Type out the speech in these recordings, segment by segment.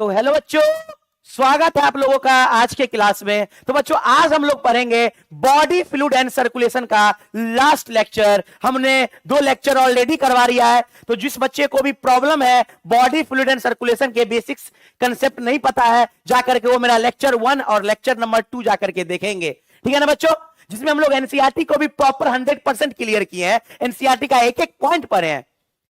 तो हेलो बच्चों, स्वागत है आप लोगों का आज के क्लास में। तो बच्चों, आज हम लोग पढ़ेंगे बॉडी फ्लूइड एंड सर्कुलेशन का लास्ट लेक्चर। हमने 2 लेक्चर ऑलरेडी करवा दिया है। तो जिस बच्चे को भी प्रॉब्लम है, बॉडी फ्लूइड एंड सर्कुलेशन के बेसिक्स कंसेप्ट नहीं पता है, जाकर के वो मेरा लेक्चर 1 और लेक्चर नंबर 2 जाकर के देखेंगे। ठीक है ना बच्चों, जिसमें हम लोग एनसीईआरटी को भी प्रॉपर 100% क्लियर किए हैं। एनसीईआरटी का एक एक पॉइंट पढ़े हैं।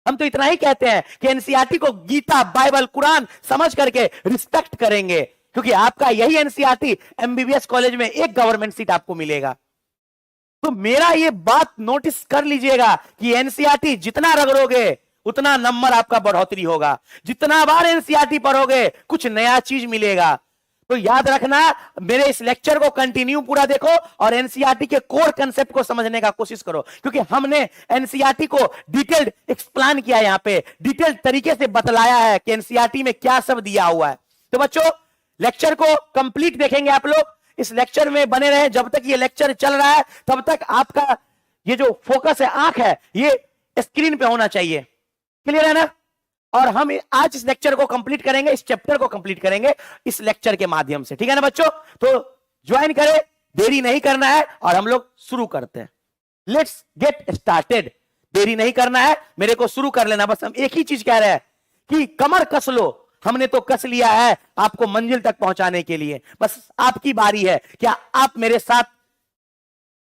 हम तो इतना ही कहते हैं कि एनसीईआरटी को गीता, बाइबल, कुरान समझ करके रिस्पेक्ट करेंगे, क्योंकि आपका यही एनसीईआरटी एमबीबीएस कॉलेज में एक गवर्नमेंट सीट आपको मिलेगा। तो मेरा ये बात नोटिस कर लीजिएगा कि एनसीईआरटी जितना रगड़ोगे उतना नंबर आपका बढ़ोतरी होगा। जितना बार एनसीईआरटी पढ़ोगे कुछ नया चीज मिलेगा। तो याद रखना, मेरे इस लेक्चर को कंटिन्यू पूरा देखो और एनसीईआरटी के कोर कंसेप्ट को समझने का कोशिश करो, क्योंकि हमने एनसीईआरटी को डिटेल्ड एक्सप्लेन किया, यहां पे डिटेल्ड तरीके से बतलाया है कि एनसीईआरटी में क्या सब दिया हुआ है। तो बच्चों, लेक्चर को कंप्लीट देखेंगे आप लोग। इस लेक्चर में बने रहे, जब तक ये लेक्चर चल रहा है तब तक आपका ये जो फोकस है, आंख है, ये स्क्रीन पे होना चाहिए। क्लियर है ना? और हम आज इस लेक्चर को कंप्लीट करेंगे, इस चैप्टर को कंप्लीट करेंगे इस लेक्चर के माध्यम से। ठीक है ना बच्चों? तो ज्वाइन करें, देरी नहीं करना है और हम लोग शुरू करते हैं। Let's get started. देरी नहीं करना है, मेरे को शुरू कर लेना। बस हम एक ही चीज कह रहे हैं कि कमर कस लो। हमने तो कस लिया है आपको मंजिल तक पहुंचाने के लिए। बस आपकी बारी है। क्या आप मेरे साथ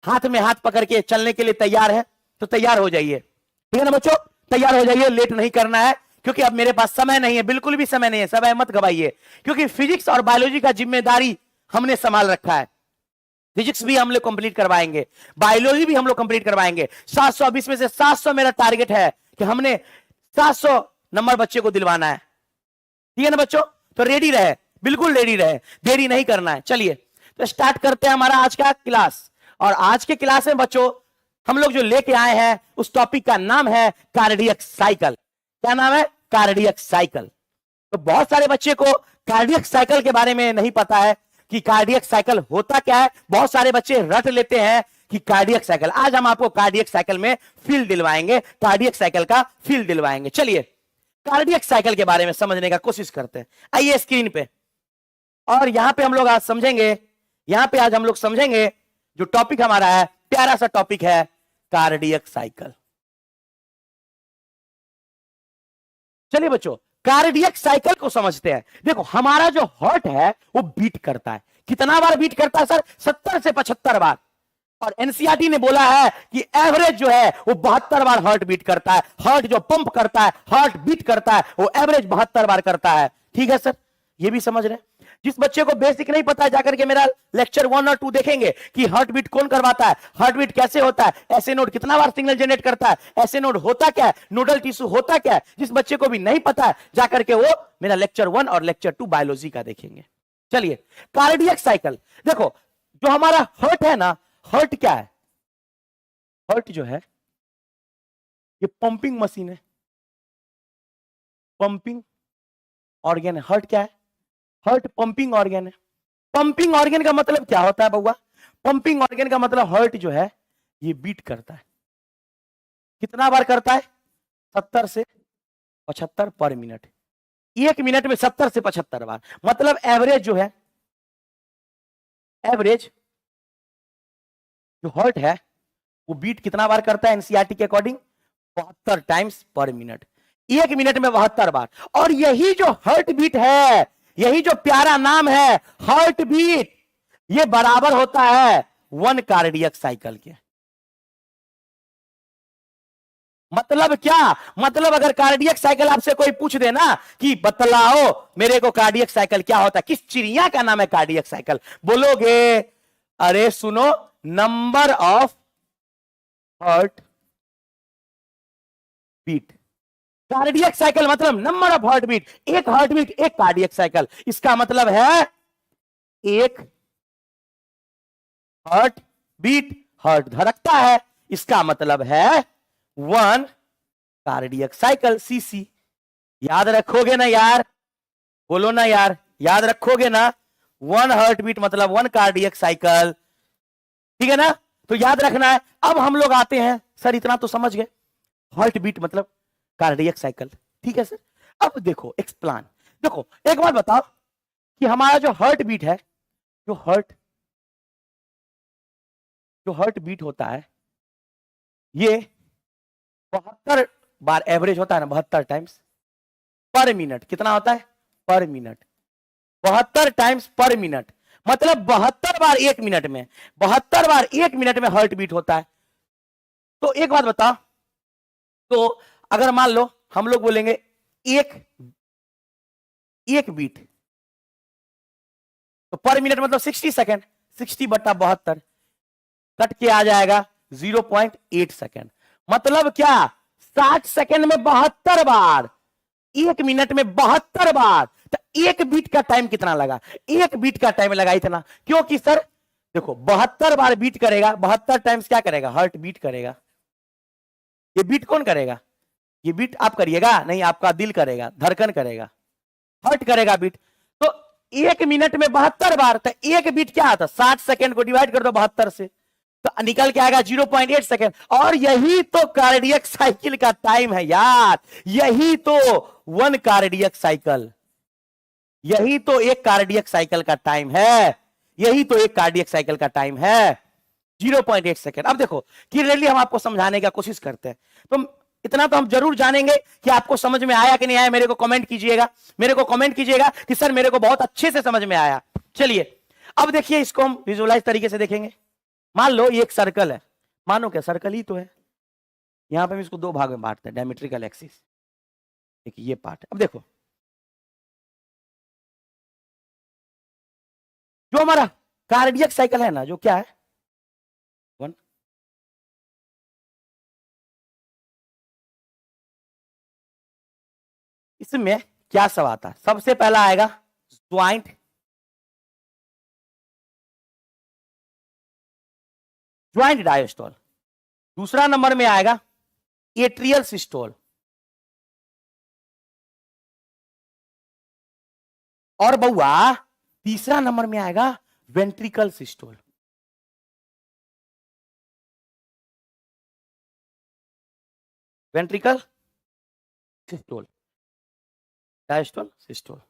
हाथ में हाथ पकड़ के चलने के लिए तैयार है? तो तैयार हो जाइए। ठीक है ना बच्चों? तैयार हो जाइए। लेट नहीं करना है, क्योंकि अब मेरे पास समय नहीं है, बिल्कुल भी समय नहीं है। समय मत गवाइए, क्योंकि फिजिक्स और बायोलॉजी का जिम्मेदारी हमने संभाल रखा है। फिजिक्स भी हम लोग कंप्लीट करवाएंगे, बायोलॉजी भी हम लोग कंप्लीट करवाएंगे। 720 में से 700 मेरा टारगेट है कि हमने 700 नंबर बच्चे को दिलवाना है। ठीक है ना बच्चों? तो रेडी रहे, बिल्कुल रेडी रहे, देरी नहीं करना है। चलिए तो स्टार्ट करते हैं हमारा आज का क्लास। और आज के क्लास में बच्चों हम लोग जो लेके आए हैं उस टॉपिक का नाम है कार्डियक साइकिल। क्या नाम है? Cardiac cycle. तो बहुत सारे बच्चे को कार्डियक साइकिल के बारे में नहीं पता है कि कार्डियक साइकिल होता क्या है। बहुत सारे बच्चे रट लेते हैं कि कार्डियक साइकिल। आज हम आपको कार्डियक साइकिल में फील दिलवाएंगे, कार्डियक साइकिल का फील दिलवाएंगे। चलिए कार्डियक साइकिल के बारे में समझने का कोशिश करते हैं। आइए स्क्रीन पे। और यहां पे हम लोग आज समझेंगे, जो टॉपिक हमारा है, प्यारा सा टॉपिक है कार्डियक साइकिल। चलिए बच्चों, कार्डियक साइकिल को समझते हैं। देखो, हमारा जो हार्ट है वो बीट करता है। कितना बार बीट करता है सर? 70 से 75 बार। और एनसीईआरटी ने बोला है कि एवरेज जो है वो 72 बार हार्ट बीट करता है। हार्ट जो पंप करता है, हार्ट बीट करता है, वो एवरेज 72 बार करता है। ठीक है सर, ये भी समझ रहे हैं। जिस बच्चे को बेसिक नहीं पता है, जाकर के मेरा लेक्चर 1 और 2 देखेंगे कि हार्ट बीट कौन करवाता है, हार्ट बीट कैसे होता है, ऐसे नोड कितना बार सिग्नल जनरेट करता है, ऐसे नोड होता क्या है, नोडल टिश्यू होता क्या है। जिस बच्चे को भी नहीं पता है, जाकर के वो मेरा लेक्चर 1 और लेक्चर 2 बायोलॉजी का देखेंगे। चलिए कार्डियक साइकिल देखो। जो हमारा हार्ट है ना, हार्ट क्या है? हार्ट जो है ये पंपिंग मशीन है, पंपिंग ऑर्गन है। हार्ट क्या है? हार्ट पंपिंग ऑर्गन है। पंपिंग ऑर्गन का मतलब क्या होता है बउआ? पंपिंग ऑर्गन का मतलब हार्ट जो है ये बीट करता है। कितना बार करता है? 70 से 75 पर मिनट। 1 मिनट में 70 से 75 बार। मतलब एवरेज जो है, एवरेज जो हार्ट है वो बीट कितना बार करता है एनसीईआरटी के अकॉर्डिंग? 72 टाइम्स पर मिनट। 1 मिनट में 72 बार। और यही जो हार्ट बीट है, यही जो प्यारा नाम है हार्ट बीट, ये बराबर होता है 1 कार्डियक साइकिल के। मतलब क्या? मतलब अगर कार्डियक साइकिल आपसे कोई पूछ दे ना कि बतलाओ मेरे को कार्डियक साइकिल क्या होता है, किस चिड़िया का नाम है कार्डियक साइकिल, बोलोगे अरे सुनो, number of heart beat. Cardiac cycle मतलब नंबर ऑफ हार्ट बीट। एक हार्ट बीट एक कार्डियक साइकिल। इसका मतलब है एक हार्ट बीट, हार्ट धड़कता है, इसका मतलब है 1 कार्डियक साइकिल, सीसी। याद रखोगे ना यार? बोलो ना यार, याद रखोगे ना? 1 हार्ट बीट मतलब 1 कार्डियक साइकिल। ठीक है ना? तो याद रखना है। अब हम लोग आते हैं, सर इतना तो समझ गए, हार्ट बीट मतलब कार्डियक साइकिल। ठीक है सर। अब देखो एक्सप्लेन। देखो एक बात बताओ कि हमारा जो हार्ट बीट है, जो हार्ट बीट होता है, ये 72 बार एवरेज होता है ना, 72 टाइम्स पर मिनट। कितना होता है? पर मिनट। 72 टाइम्स पर मिनट, मतलब 72 बार एक मिनट में, 72 बार एक मिनट में हार्ट बीट होता है। तो एक बात बताओ, तो अगर मान लो हम लोग बोलेंगे एक बीट, तो पर मिनट मतलब 60 सेकेंड, 60 बटा 72 कट के आ जाएगा 0.8 सेकेंड। मतलब क्या? 60 सेकेंड में 72 बार, एक मिनट में 72 बार, तो एक बीट का टाइम कितना लगा? एक बीट का टाइम लगा इतना। क्योंकि सर देखो 72 बार बीट करेगा, 72 टाइम्स क्या करेगा? हार्ट बीट करेगा। ये बीट कौन करेगा? ये बीट आप करिएगा नहीं, आपका दिल करेगा, धड़कन करेगा, हार्ट करेगा बीट। तो एक मिनट में 72 बार, तो एक बीट क्या आता? 60 सेकेंड को डिवाइड कर दो 72 से, तो निकल के आएगा 0.8 सेकेंड। और यही तो कार्डियक साइकिल का टाइम है यार, यही तो वन कार्डियक साइकिल, यही तो एक कार्डियक साइकिल का टाइम है, यही तो एक कार्डियक साइकिल का टाइम है 0.8 सेकेंड। अब देखो क्लियरली हम आपको समझाने की कोशिश करते हैं, तो इतना तो हम जरूर जानेंगे कि आपको समझ में आया कि नहीं आया। मेरे को कमेंट कीजिएगा, मेरे को कमेंट कीजिएगा कि सर मेरे को बहुत अच्छे से समझ में आया। चलिए अब देखिए, इसको हम विजुअलाइज तरीके से देखेंगे। मान लो ये एक सर्कल है, मानो क्या सर्कल ही तो है। यहां पे हम इसको दो भाग में बांटते हैं, डायमेट्रिकल एक्सिस, एक ये पार्ट है। अब देखो जो हमारा कार्डियक साइकिल है ना, जो क्या है, वन, इसमें क्या सब आता है? सबसे पहला आएगा ज्वाइंट डायस्टोल, दूसरा नंबर में आएगा एट्रियल सिस्टोल, और बउआ तीसरा नंबर में आएगा ventricle systole. Ventricle systole, diastole, systole.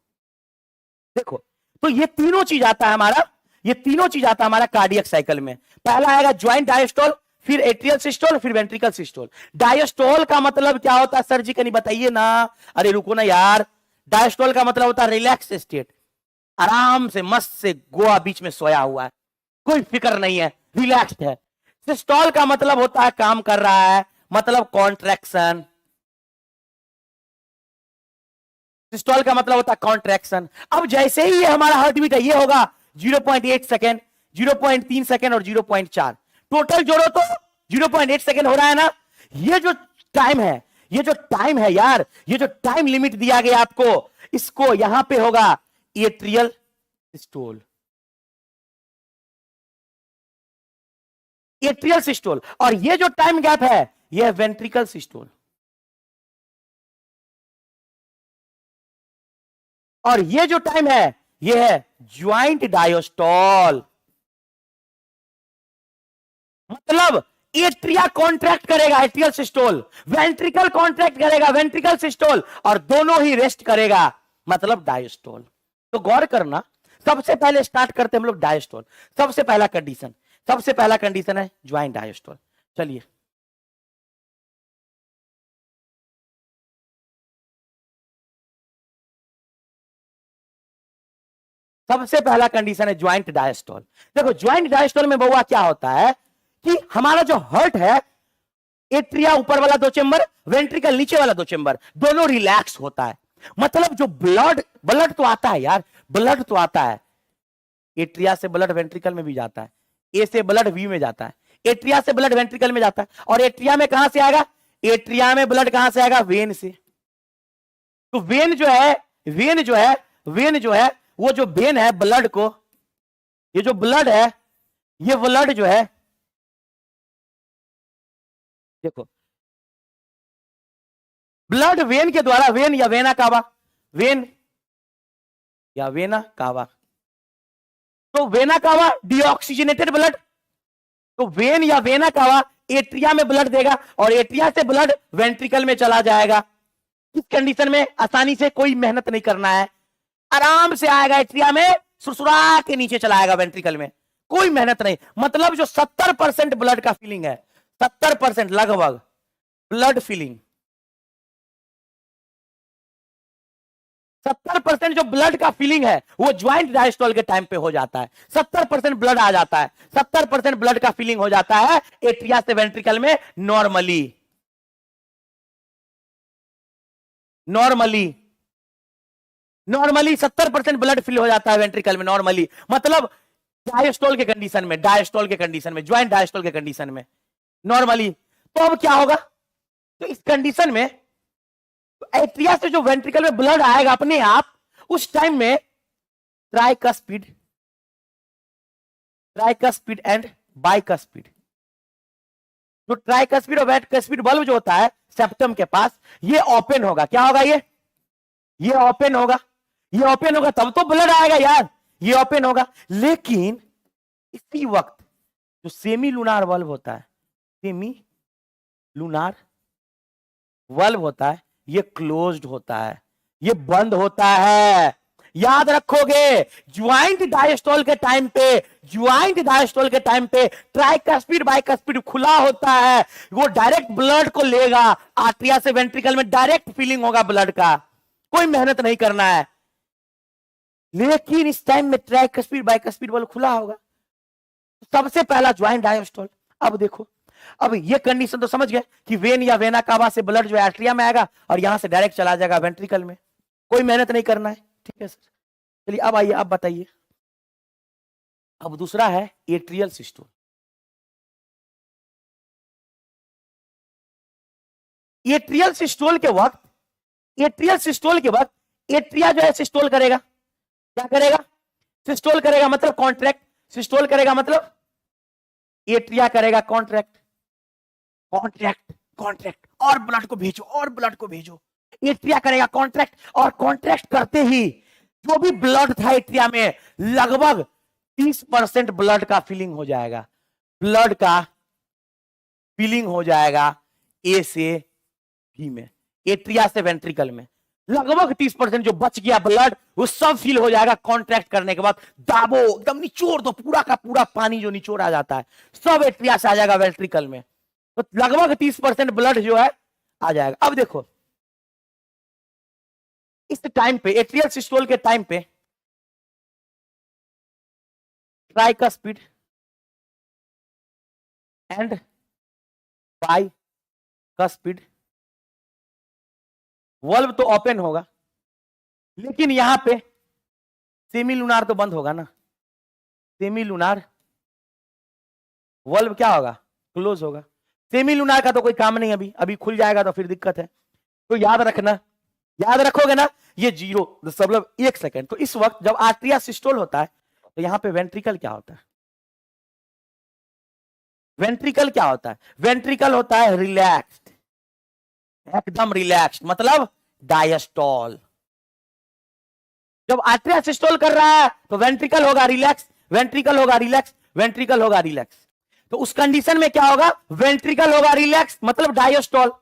देखो तो ये तीनों चीज आता है हमारा, ये तीनों चीज आता है हमारा कार्डियक साइकिल में। पहला आएगा ज्वाइंट डायस्टोल, फिर एट्रियल सिस्टोल, फिर वेंट्रिकल सिस्टोल। डायस्टोल का मतलब क्या होता है सर जी, कहीं बताइए ना। अरे रुको ना यार, डायस्टोल का मतलब होता है रिलैक्स स्टेट, आराम से मस्त से गोवा बीच में सोया हुआ है, कोई फिक्र नहीं है, रिलैक्स्ड है। सिस्टोल का मतलब होता है काम कर रहा है, मतलब कॉन्ट्रैक्शन। सिस्टोल का मतलब होता है कॉन्ट्रैक्शन। अब जैसे ही ये हमारा हार्ट बीट है, ये होगा 0.8 सेकेंड, 0.3 सेकेंड और 0.4, टोटल जोड़ो तो 0.8 सेकेंड हो रहा है ना। ये जो टाइम है, ये जो टाइम है यार, ये जो टाइम लिमिट दिया गया आपको, इसको यहां पे होगा एट्रियल सिस्टोल, एट्रियल सिस्टोल। और ये जो टाइम गैप है, ये वेंट्रिकल सिस्टोल। और ये जो टाइम है, ये है ज्वाइंट डायस्टोल। मतलब एट्रिया कॉन्ट्रैक्ट करेगा, एट्रियल सिस्टोल, वेंट्रिकल कॉन्ट्रैक्ट करेगा, वेंट्रिकल सिस्टोल, और दोनों ही रेस्ट करेगा, मतलब डायस्टोल। तो गौर करना, सबसे पहले स्टार्ट करते हम लोग डायस्टोल। सबसे पहला कंडीशन है ज्वाइंट डायस्टोल। चलिए सबसे पहला कंडीशन है ज्वाइंट डायस्टोल। देखो ज्वाइंट डायस्टोल में बउआ क्या होता है कि हमारा जो हार्ट है, एट्रिया ऊपर वाला दो चेंबर, वेंट्रिकल नीचे वाला दो चेंबर, दोनों रिलैक्स होता है। मतलब जो ब्लड तो आता है यार, ब्लड तो आता है, एट्रिया से ब्लड वेंट्रिकल में भी जाता है, ए से ब्लड वी में जाता है, एट्रिया से ब्लड वेंट्रिकल में जाता है। और एट्रिया में कहां से आएगा? एट्रिया में ब्लड कहां से आएगा? वेन से। तो वेन जो है, वो जो वेन है ब्लड को, ये जो ब्लड है, ये ब्लड जो है, देखो ब्लड वेन के द्वारा, वेन या वेना कावा, वेन या वेना कावा, तो वेना कावा डीऑक्सीजनेटेड ब्लड, तो वेन या वेना कावा एट्रिया में ब्लड देगा, और एट्रिया से ब्लड वेंट्रिकल में चला जाएगा। इस कंडीशन में आसानी से कोई मेहनत नहीं करना है, आराम से आएगा एट्रिया में, सुरसुरा के नीचे चला आएगा वेंट्रिकल में, कोई मेहनत नहीं। मतलब जो 70% ब्लड का फीलिंग है, 70% लगभग ब्लड फीलिंग, 70% जो ब्लड का फीलिंग है वो ज्वाइंट डायस्टोल के टाइम पे हो जाता है। 70% ब्लड आ जाता है, 70% ब्लड का फीलिंग हो जाता है एट्रिया से वेंट्रिकल में नॉर्मली। नॉर्मली 70% ब्लड फिल हो जाता है वेंट्रिकल में नॉर्मली, मतलब डायस्टोल के कंडीशन में, डायस्टोल के कंडीशन में, ज्वाइंट डायस्टोल के कंडीशन में नॉर्मली। तो अब क्या होगा, तो इस कंडीशन में एट्रिया से जो वेंट्रिकल में ब्लड आएगा अपने आप, उस टाइम में ट्राइकस्पिड एंड बाइकस्पिड, जो ट्राइकस्पिड और बाइकस्पिड बल्ब जो होता है सेप्टम के पास, ये ओपन होगा। क्या होगा, ये ओपन होगा, ये ओपन होगा तब तो ब्लड आएगा यार, ये ओपन होगा। लेकिन इसी वक्त जो सेमी लूनार वल्व होता है, सेमी लूनार वल्व होता है, ये क्लोज्ड होता है, ये बंद होता है। याद रखोगे, ज्वाइंट डायस्टोल के टाइम पे ट्राइकस्पिड बाइकस्पिड खुला होता है, वो डायरेक्ट ब्लड को लेगा, आर्टरिया से वेंट्रिकल में डायरेक्ट फीलिंग होगा ब्लड का, कोई मेहनत नहीं करना है। लेकिन इस टाइम में ट्राइकस्पिड बाइकस्पिड वाला खुला होगा, सबसे पहला ज्वाइंट डायस्टोल। अब देखो, अब ये कंडीशन तो समझ गए कि वेन या वेना कावा से ब्लड जो है आर्टरिया में आएगा और यहां से डायरेक्ट चला जाएगा वेंट्रिकल में, कोई मेहनत नहीं करना है। ठीक है सर, चलिए अब आइए, अब बताइए। अब दूसरा है एट्रियल सिस्टोल। एट्रियल सिस्टोल के वक्त एट्रिया जो है सिस्टोल करेगा। क्या करेगा, सिस्टोल करेगा, मतलब कॉन्ट्रैक्ट। सिस्टोल करेगा मतलब एट्रिया करेगा कॉन्ट्रैक्ट और ब्लड को भेजो, एट्रिया करेगा कॉन्ट्रैक्ट, और कॉन्ट्रैक्ट करते ही जो भी ब्लड था एट्रिया में, लगभग 30% ब्लड का फिलिंग हो जाएगा, ए से बी में, एट्रिया से वेंट्रिकल में लगभग 30% जो बच गया ब्लड, वो सब फिल हो जाएगा कॉन्ट्रैक्ट करने के बाद। दाबो, एकदम निचोड़ दो, पूरा का पूरा पानी जो निचोड़ आ जाता है सब एट्रिया से आ जाएगा वेंट्रिकल में, तो लगभग 30% ब्लड जो है आ जाएगा। अब देखो, इस टाइम पे एट्रियल सिस्टोल के टाइम पे ट्राइकस्पिड एंड बाइकस्पिड वल्व तो ओपन होगा, लेकिन यहां पे सेमी लूनार तो बंद होगा ना, सेमी लूनार वल्व क्या होगा, क्लोज होगा। सेमी लूनार का तो कोई काम नहीं, अभी खुल जाएगा तो फिर दिक्कत है। तो याद रखोगे ना, ये 0.1 सेकेंड। तो इस वक्त जब आर्टरिया सिस्टोल होता है तो यहां पे वेंट्रिकल क्या होता है, वेंट्रिकल होता है रिलैक्स्ड, एकदम रिलैक्स्ड, मतलब डायस्टोल। जब आर्टरिया सिस्टोल कर रहा है तो वेंट्रिकल होगा रिलैक्स, तो उस कंडीशन में क्या होगा, वेंट्रिकल होगा रिलैक्स, मतलब डायस्टोल,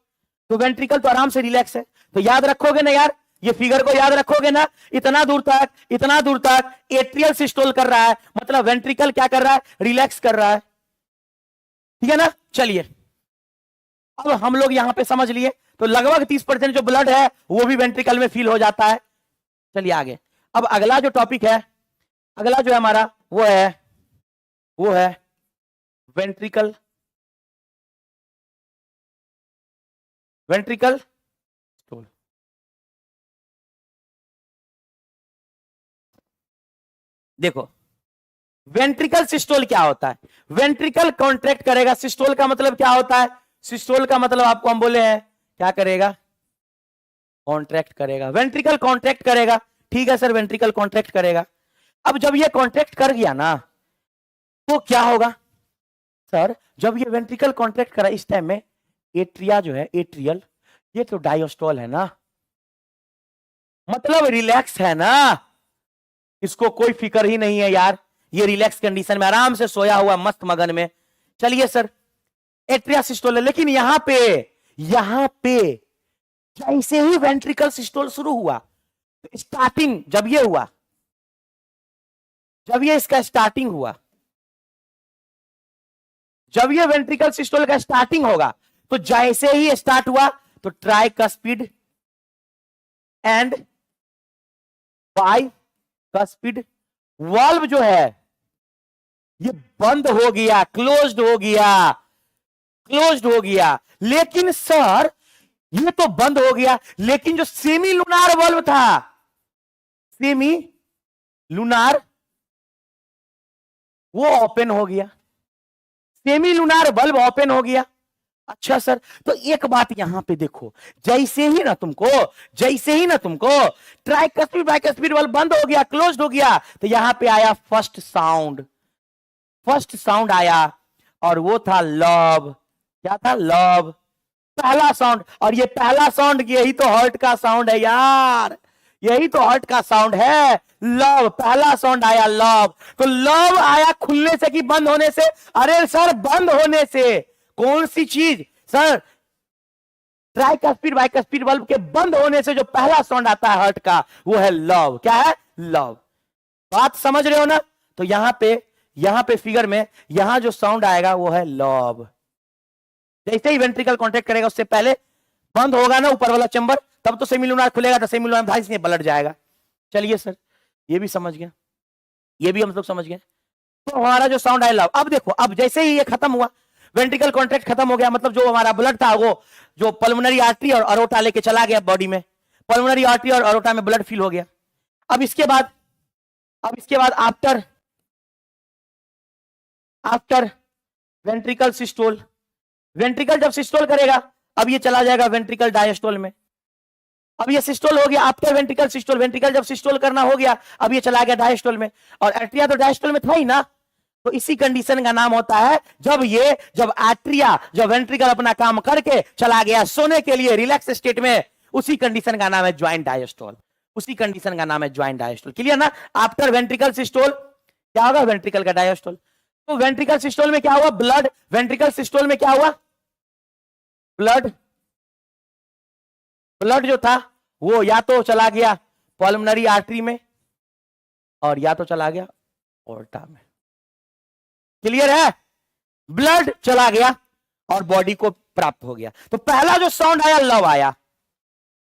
तो वेंट्रिकल तो आराम से रिलैक्स है। तो याद रखोगे ना यार, ये फिगर को याद रखोगे ना, इतना दूर तक एट्रियल सिस्टोल कर रहा है, मतलब वेंट्रिकल क्या कर रहा है, रिलैक्स कर रहा है। ठीक है ना, चलिए अब हम लोग यहां पे समझ लिए, तो लगभग 30% जो ब्लड है वो भी वेंट्रिकल में फील हो जाता है। चलिए आगे, अब अगला जो टॉपिक है, अगला जो है हमारा वो है वेंट्रिकल स्टोल। देखो, वेंट्रिकल सिस्टोल क्या होता है, वेंट्रिकल कॉन्ट्रैक्ट करेगा। सिस्टोल का मतलब क्या होता है, सिस्टोल का मतलब आपको हम बोले हैं क्या करेगा, कॉन्ट्रैक्ट करेगा, वेंट्रिकल कॉन्ट्रैक्ट करेगा। ठीक है सर, वेंट्रिकल कॉन्ट्रैक्ट करेगा। अब जब ये कॉन्ट्रैक्ट कर गया ना, तो क्या होगा सर, जब ये वेंट्रिकल कॉन्ट्रैक्ट करा, इस टाइम में एट्रिया जो है, एट्रियल, ये तो डायस्टोल है ना, मतलब रिलैक्स है ना, इसको कोई फिक्र ही नहीं है यार, ये रिलैक्स कंडीशन में आराम से सोया हुआ मस्त मगन में। चलिए सर, एट्रिया सिस्टोल है, लेकिन यहां पे जैसे ही वेंट्रिकल सिस्टोल शुरू हुआ, तो स्टार्टिंग जब ये हुआ, जब ये इसका स्टार्टिंग हुआ, जब ये वेंट्रिकल सिस्टोल का स्टार्टिंग होगा, तो जैसे ही स्टार्ट हुआ तो ट्राइकस्पिड एंड बाइकस्पिड वाल्व जो है ये बंद हो गया, क्लोज्ड हो गया, क्लोज्ड हो गया। लेकिन सर ये तो बंद हो गया, लेकिन जो सेमी लूनार वाल्व था, सेमी लूनार, वो ओपन हो गया, सेमी लूनार बल्ब ओपन हो गया। अच्छा सर, तो एक बात यहां पे देखो, जैसे ही ना तुमको ट्राइकस्पिड बाइकस्पिड बल्ब बंद हो गया, क्लोज्ड हो गया, तो यहां पे आया फर्स्ट साउंड आया, और वो था लव। क्या था? लव, पहला साउंड। और ये पहला साउंड, यही तो हार्ट का साउंड है यार, यही तो हार्ट का साउंड है, लव। पहला साउंड आया लव। तो लव आया खुलने से कि बंद होने से? अरे सर बंद होने से। कौन सी चीज सर? ट्राइकस्पिड बाइकस्पिड बल्ब के बंद होने से जो पहला साउंड आता है हार्ट का, वो है लव। क्या है? लव। बात समझ रहे हो ना? तो यहां पे फिगर में यहां जो साउंड आएगा वो है लव। जैसे ही वेंट्रिकल कॉन्ट्रैक्ट करेगा उससे पहले बंद होगा ना ऊपर वाला चैम्बर, तब तो सेमीलुनार खुलेगा, तो सेमीलुनार धाइस में ब्लड जाएगा। चलिए सर, ये भी समझ गए, ये भी हम लोग समझ गए। तो हमारा जो साउंड आया लव। अब देखो, अब जैसे ही ये खत्म हुआ, वेंट्रिकल कॉन्ट्रैक्ट खत्म हो गया, मतलब जो हमारा ब्लड था वो जो पल्मोनरी आर्टरी और अरोटा लेके चला गया बॉडी में, पल्मोनरी आर्टरी और अरोटा में ब्लड फिल हो गया। अब इसके बाद आफ्टर वेंट्रिकल सिस्टोल, वेंट्रिकल जब सिस्टोल करेगा, अब ये चला जाएगा वेंट्रिकल डायस्टोल में। अब ये सिस्टोल हो गया आफ्टर वेंट्रिकल सिस्टोल, वेंट्रिकल जब सिस्टोल करना हो गया, अब ये चला गया डायस्टोल में। और एट्रिया तो डायस्टोल में था ही ना, तो इसी कंडीशन का नाम होता है जब एट्रिया, जब वेंट्रिकल अपना काम करके चला गया सोने के लिए रिलैक्स स्टेट में, उसी कंडीशन का नाम है ज्वाइंट डायस्टोल, उसी कंडीशन का नाम है ज्वाइंट डायस्टोल। क्लियर ना? आफ्टर वेंट्रिकल सिस्टोल क्या होगा? वेंट्रिकल का डायस्टोल। तो वेंट्रिकल सिस्टोल में क्या हुआ? ब्लड। वेंट्रिकल सिस्टोल में क्या हुआ? ब्लड जो था वो या तो चला गया पल्मोनरी आर्टरी में, और या तो चला गया ऑर्टा में। क्लियर है? ब्लड चला गया और बॉडी को प्राप्त हो गया। तो पहला जो साउंड आया लव आया।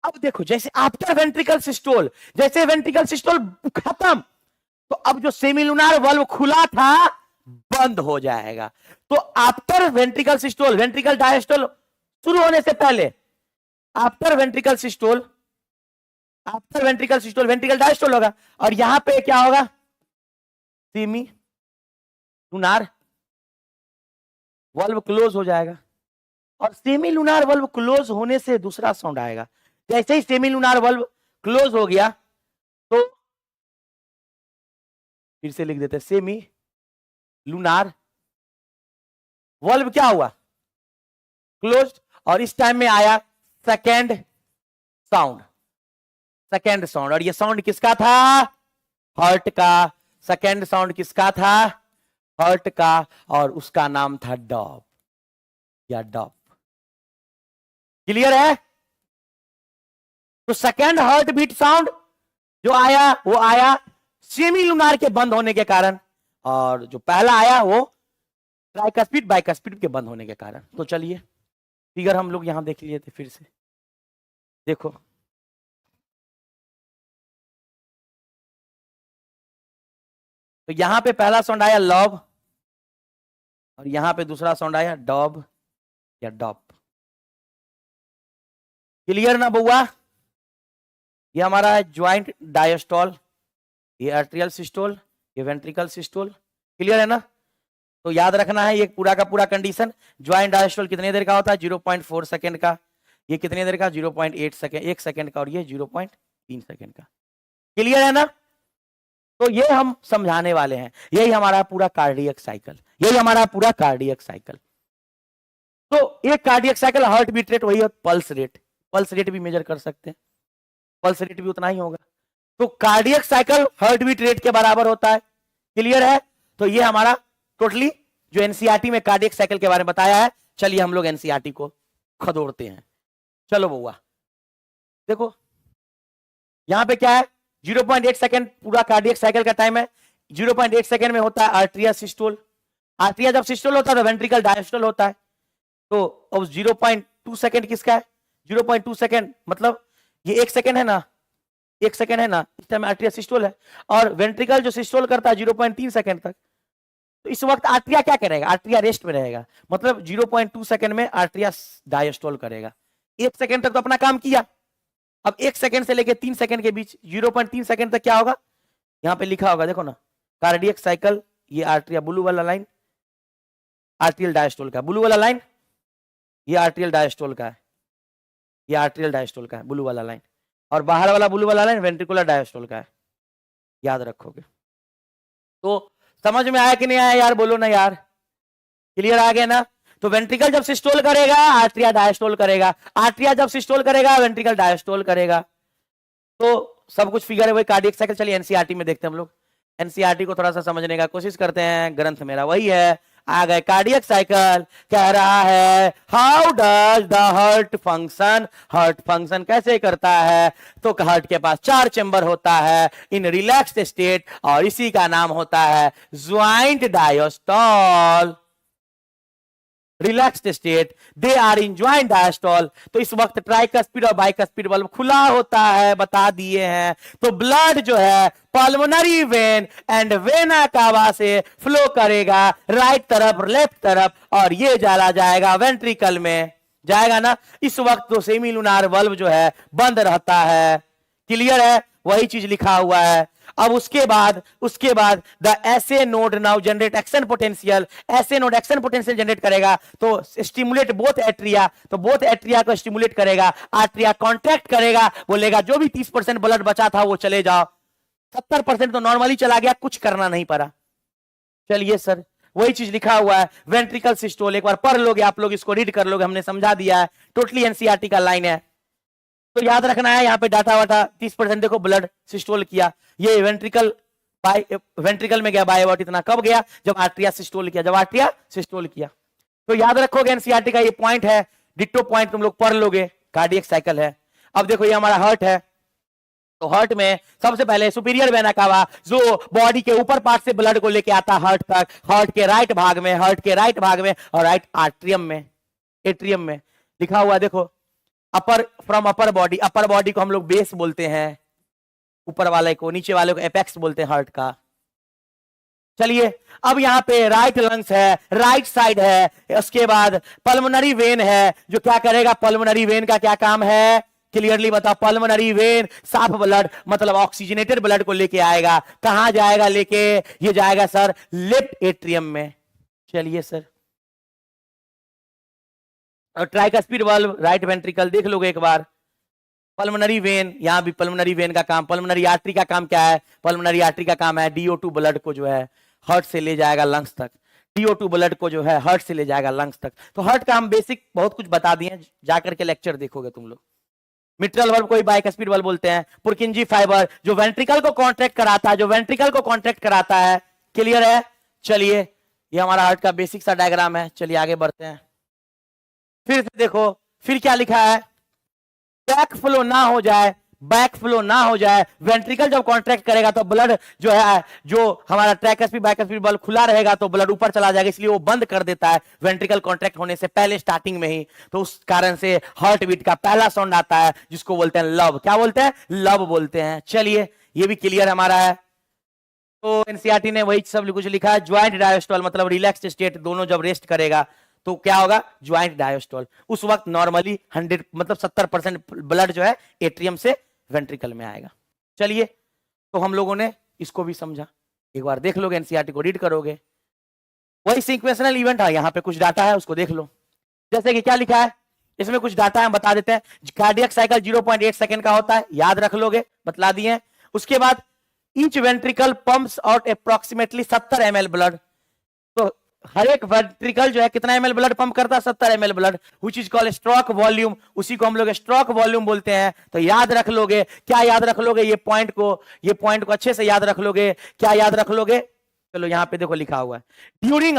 अब देखो, जैसे आफ्टर वेंट्रिकल सिस्टोल, जैसे वेंट्रिकल सिस्टोल खत्म, तो अब जो सेमीलुनार वाल्व खुला था बंद हो जाएगा। तो after ventricle systole, ventricle diastole शुरू होने से पहले, after ventricle systole ventricle diastole होगा, और यहां पे क्या होगा? सेमी लूनार वाल्व क्लोज हो जाएगा। और सेमी लूनार वाल्व क्लोज होने से दूसरा साउंड आएगा। जैसे ही सेमी लूनार वाल्व क्लोज हो गया, तो फिर से लिख देते हैं, सेमी लूनार वाल्व क्या हुआ? क्लोज्ड। और इस टाइम में आया सेकेंड साउंड, और ये साउंड किसका था? हार्ट का। सेकेंड साउंड किसका था? हार्ट का, और उसका नाम था डॉप या डॉप। क्लियर है? तो सेकेंड हार्ट बीट साउंड जो आया वो आया सेमी लूनार के बंद होने के कारण, और जो पहला आया वो ट्राइकस्पिड बाइकस्पिड के बंद होने के कारण। तो चलिए फिगर हम लोग यहां देख लिए थे, फिर से देखो। तो यहां पे पहला साउंड आया लव, और यहां पे दूसरा साउंड आया डॉब या डॉप। क्लियर ना बउआ? ये हमारा है ज्वाइंट डायस्टोल, ये आर्ट्रियल सिस्टोल, ये वेंट्रिकल सिस्टोल। क्लियर है ना? तो याद रखना है ये पूरा का पूरा कंडीशन। ज्वाइंट डायस्टोल कितने देर का होता है? 0.4 सेकंड का। ये कितने देर का? 0.8 सेकंड, 1 सेकंड का। और ये 0.3 सेकंड का। क्लियर है ना? तो ये हम समझाने वाले हैं, यही हमारा पूरा कार्डियक साइकिल, यही हमारा पूरा कार्डियक साइकिल। तो एक cardiac cycle, heart beat rate वही है, पल्स रेट भी मेजर कर सकते हैं, पल्स रेट भी उतना ही होगा। तो cardiac cycle heart beat rate के बराबर होता है। क्लियर है? तो ये हमारा टोटली जो एनसीईआरटी में कार्डियक साइकिल के बारे में बताया है। चलिए हम लोग एनसीईआरटी को खदोड़ते हैं। चलो बउआ देखो, यहां पे क्या है, 0.8 सेकंड पूरा कार्डियक साइकिल का टाइम है। 0.8 सेकंड में होता है आर्ट्रिया सिस्टोल। आर्ट्रिया जब सिस्टोल होता है तो वेंट्रिकल डायस्टोल होता है। तो अब 0.2 सेकंड किसका है, 0.2 सेकंड मतलब ये 1 सेकंड है ना, 1 सेकंड है ना, इस टाइम आर्ट्रिया सिस्टोल है। और वेंट्रिकल जो सिस्टोल करता है 0.3 सेकंड तक। तो इस वक्त आर्ट्रिया क्या करेगा, आर्ट्रिया रेस्ट में रहेगा, मतलब 0.2 सेकंड में आर्ट्रिया डायस्टोल करेगा। 1 सेकंड तक तो अपना काम किया। अब 1 सेकंड से लेके 3 सेकंड के बीच 0.3 सेकंड तक क्या होगा, यहां पे लिखा होगा देखो ना, कार्डियक साइकिल, ये आर्ट्रिया ब्लू वाला लाइन आर्ट्रियल डायस्टोल का, ब्लू वाला लाइन ये आर्ट्रियल डायस्टोल का है, ये आर्ट्रियल डायस्टोल का है ब्लू वाला लाइन, और बाहर वाला ब्लू वाला लाइन वेंट्रिकुलर डायस्टोल का है, याद रखोगे। तो समझ में आया कि नहीं आया यार, बोलो ना यार, क्लियर आ गया ना। तो वेंट्रिकल जब सिस्टोल करेगा आर्ट्रिया डायस्टोल करेगा, आर्ट्रिया जब सिस्टोल करेगा वेंट्रिकल डायस्टोल करेगा। तो सब कुछ फिगर है वही कार्डियक साइकिल। चलिए एनसीईआरटी में देखते हैं हम लोग, एनसीईआरटी को थोड़ा सा समझने का कोशिश करते हैं। ग्रंथ मेरा वही है, आ गए कार्डियक साइकिल। कह रहा है how does the heart function, heart function कैसे करता है। तो हार्ट के पास 4 चेंबर होता है इन रिलैक्स्ड स्टेट, और इसी का नाम होता है joint diastole. Relaxed state, they are in joint diastole. तो इस वक्त ट्राइकस्पिड और बाइकस्पिड वाल्व खुला होता है, बता दिए हैं। तो ब्लड जो है pulmonary vein and vena cava से फ्लो करेगा राइट तरफ लेफ्ट तरफ, और ये जाला जाएगा वेंट्रिकल में, जाएगा ना। इस वक्त तो सेमीलुनार वाल्व जो है बंद रहता है, क्लियर है, वही चीज लिखा हुआ है। अब उसके बाद the SA node now generate action potential, SA node action potential generate करेगा तो स्टिमुलेट बोथ एट्रिया, तो बोथ एट्रिया को स्टिमुलेट करेगा। आर्ट्रिया कॉन्ट्रैक्ट करेगा, बोलेगा जो भी 30% ब्लड बचा था वो चले जाओ। 70% तो नॉर्मली चला गया, कुछ करना नहीं पड़ा। चलिए सर, वही चीज लिखा हुआ है वेंट्रिकल सिस्टोल, एक बार पढ़ लोगे आप लोग, इसको रीड कर लोगे, हमने समझा दिया है, टोटली एनसीईआरटी का लाइन है। तो याद रखना है यहाँ पे डाटा वाटा 30% देखो ब्लड सिस्टोल किया, ये वेंट्रिकल में गया बाय इतना कब गया, जब आर्ट्रिया सिस्टोल किया, जब आर्ट्रिया सिस्टोल किया। तो याद रखोगे एनसीईआरटी का ये पॉइंट है, डिट्टो पॉइंट तुम लोग पढ़ लोगे, कार्डियक साइकिल है। अब देखो ये हमारा हार्ट है, तो हार्ट में सबसे पहले सुपीरियर वेना कावा जो बॉडी के ऊपर पार्ट से ब्लड को लेके आता हार्ट तक, हार्ट के राइट भाग में, हार्ट के राइट भाग में और राइट आर्ट्रियम में, एट्रियम में लिखा हुआ देखो। अपर फ्रॉम अपर बॉडी को हम लोग बेस बोलते हैं, ऊपर वाले को, नीचे वाले को एपेक्स बोलते हैं हार्ट का। चलिए अब यहाँ पे राइट लंग्स है, राइट साइड है, उसके बाद पल्मोनरी वेन है जो क्या करेगा, पल्मोनरी वेन का क्या काम है, क्लियरली बताओ। पल्मोनरी वेन साफ ब्लड मतलब ऑक्सीजनेटेड ब्लड को लेके आएगा, कहां जाएगा लेके, ये जाएगा सर लेफ्ट एट्रियम में। चलिए सर, और ट्राइकस्पिड वाल्व राइट वेंट्रिकल देख लोगे एक बार। पल्मोनरी वेन, यहां भी पल्मोनरी वेन का काम, पल्मोनरी आर्टरी का काम क्या है, पल्मोनरी आर्टरी का काम है DO2 ब्लड को जो है हार्ट से ले जाएगा लंग्स तक, DO2 ब्लड को जो है हार्ट से ले जाएगा लंग्स तक। तो हार्ट का हम बेसिक बहुत कुछ बता दिए, जाकर के लेक्चर देखोगे तुम लोग। मिट्रल वाल्व को बाइकस्पिड वाल्व बोलते हैं। पुरकिंजी फाइबर जो वेंट्रिकल को कॉन्ट्रैक्ट कराता है, जो वेंट्रिकल को कॉन्ट्रैक्ट कराता है, क्लियर है। चलिए ये हमारा हार्ट का बेसिक सा डायग्राम है, चलिए आगे बढ़ते हैं। फिर से देखो, फिर क्या लिखा है, बैक फ्लो ना हो जाए, बैक फ्लो ना हो जाए, वेंट्रिकल जब कॉन्ट्रैक्ट करेगा तो ब्लड जो है, जो हमारा ट्राइकस्पिड बाइकस्पिड बल्ब खुला रहेगा तो ब्लड ऊपर चला जाएगा, इसलिए वो बंद कर देता है वेंट्रिकल कॉन्ट्रैक्ट होने से पहले स्टार्टिंग में ही। तो उस कारण से हार्ट बीट का पहला साउंड आता है जिसको बोलते हैं लव, क्या बोलते हैं, लव बोलते हैं। चलिए ये भी क्लियर हमारा है। तो एनसीईआरटी ने वही सब कुछ लिखा है, ज्वाइंट डायस्टोल मतलब रिलैक्स्ड स्टेट, दोनों जब रेस्ट करेगा तो क्या होगा, ज्वाइंट डायस्टोल। उस वक्त नॉर्मली 100 मतलब 70% ब्लड जो है एट्रियम से वेंट्रिकल में आएगा। चलिए तो हम लोगों ने इसको भी समझा, एक बार देख लोगे, एनसीईआरटी को रीड करोगे। वही सीक्वेंशियल इवेंट है, यहाँ पे कुछ डाटा है उसको देख लो। जैसे कि क्या लिखा है इसमें, कुछ डाटा हम बता देते हैं। कार्डियक साइकिल 0.8 सेकंड का होता है, याद रख लोगे, बतला दिए। उसके बाद each ventricle pumps out approximately 70 ml blood. तो हर एक वेंट्रिकल जो है कितना ml ब्लड पंप करता है, 70 ml blood, which is called stroke volume, उसी को हम लोग स्ट्रोक वॉल्यूम बोलते हैं। तो याद रख लोगे, क्या याद रख लोगे, ये पॉइंट को अच्छे से याद रख लोगे। क्या याद रख लोगे, चलो यहाँ पे देखो लिखा हुआ है, during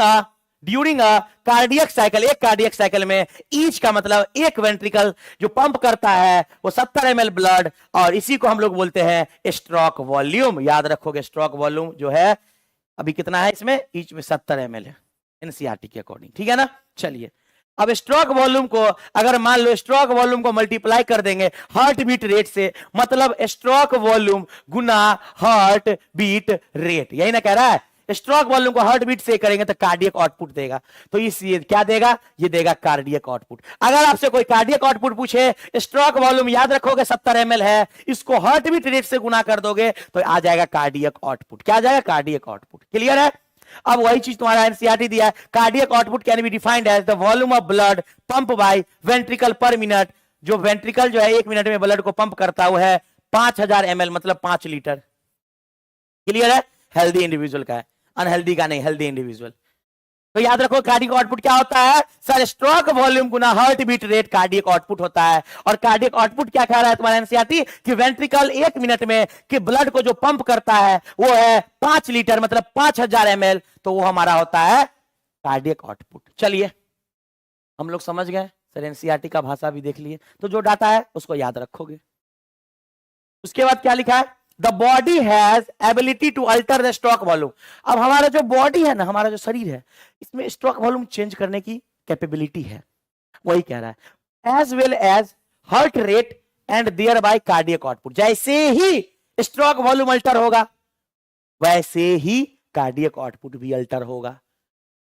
during a cardiac cycle, एक कार्डियक साइकिल में ईच का मतलब एक वेंट्रिकल जो पंप करता है वो 70 ml ब्लड, और इसी को हम लोग बोलते हैं स्ट्रोक वॉल्यूम। याद रखोगे स्ट्रोक वॉल्यूम जो है अभी कितना है, इसमें ईच में 70 ml है एनसीईआरटी के अकॉर्डिंग, ठीक है ना। चलिए अब स्ट्रोक वॉल्यूम को अगर मान लो स्ट्रोक वॉल्यूम को मल्टीप्लाई कर देंगे हार्ट बीट रेट से, मतलब स्ट्रोक वॉल्यूम गुना हार्ट बीट रेट, यही ना कह रहा है। स्ट्रोक वॉल्यूम को हार्ट बीट से करेंगे तो कार्डियक आउटपुट देगा, तो ये क्या देगा, ये देगा कार्डियक आउटपुट। अगर आपसे कोई कार्डियक आउटपुट पूछे, स्ट्रोक वॉल्यूम याद रखोगे 70 ml है, इसको हार्ट बीट रेट से गुना कर दोगे तो आ जाएगा कार्डियक आउटपुट। क्या आ जाएगा, कार्डियक आउटपुट। क्लियर है। अब वही चीज तुम्हारा एनसीईआरटी दिया है, cardiac output can be defined as the volume of blood pump by ventricle per minute. जो वेंट्रिकल जो है 1 मिनट में ब्लड को पंप करता है वो है 5000 ml, मतलब 5 लीटर। क्लियर है। हेल्दी इंडिविजुअल का है, अनहेल्दी का नहीं, हेल्दी इंडिविजुअल। तो याद रखो कार्डियक आउटपुट क्या होता है सर, स्ट्रोक वॉल्यूम गुना heart beat rate cardiac output होता है। और कार्डियक आउटपुट क्या कह रहा है तुम्हारा एनसीईआरटी कि वेंट्रिकल 1 मिनट में कि ब्लड को जो पंप करता है वो है 5 लीटर, मतलब 5000 ml, तो वो हमारा होता है कार्डियक आउटपुट। चलिए हम लोग समझ गए सर, एनसीईआरटी का भाषा भी देख लिए, तो जो डाटा है उसको याद रखोगे। उसके बाद क्या लिखा है, the body has ability to alter the stroke volume. अब हमारा जो बॉडी है ना, हमारा जो शरीर है, इसमें स्ट्रोक वॉल्यूम चेंज करने की कैपेबिलिटी है, वही कह रहा है। As well as heart rate and there bye cardiac output. जैसे ही स्ट्रोक वॉल्यूम अल्टर होगा वैसे ही कार्डियक आउटपुट भी अल्टर होगा,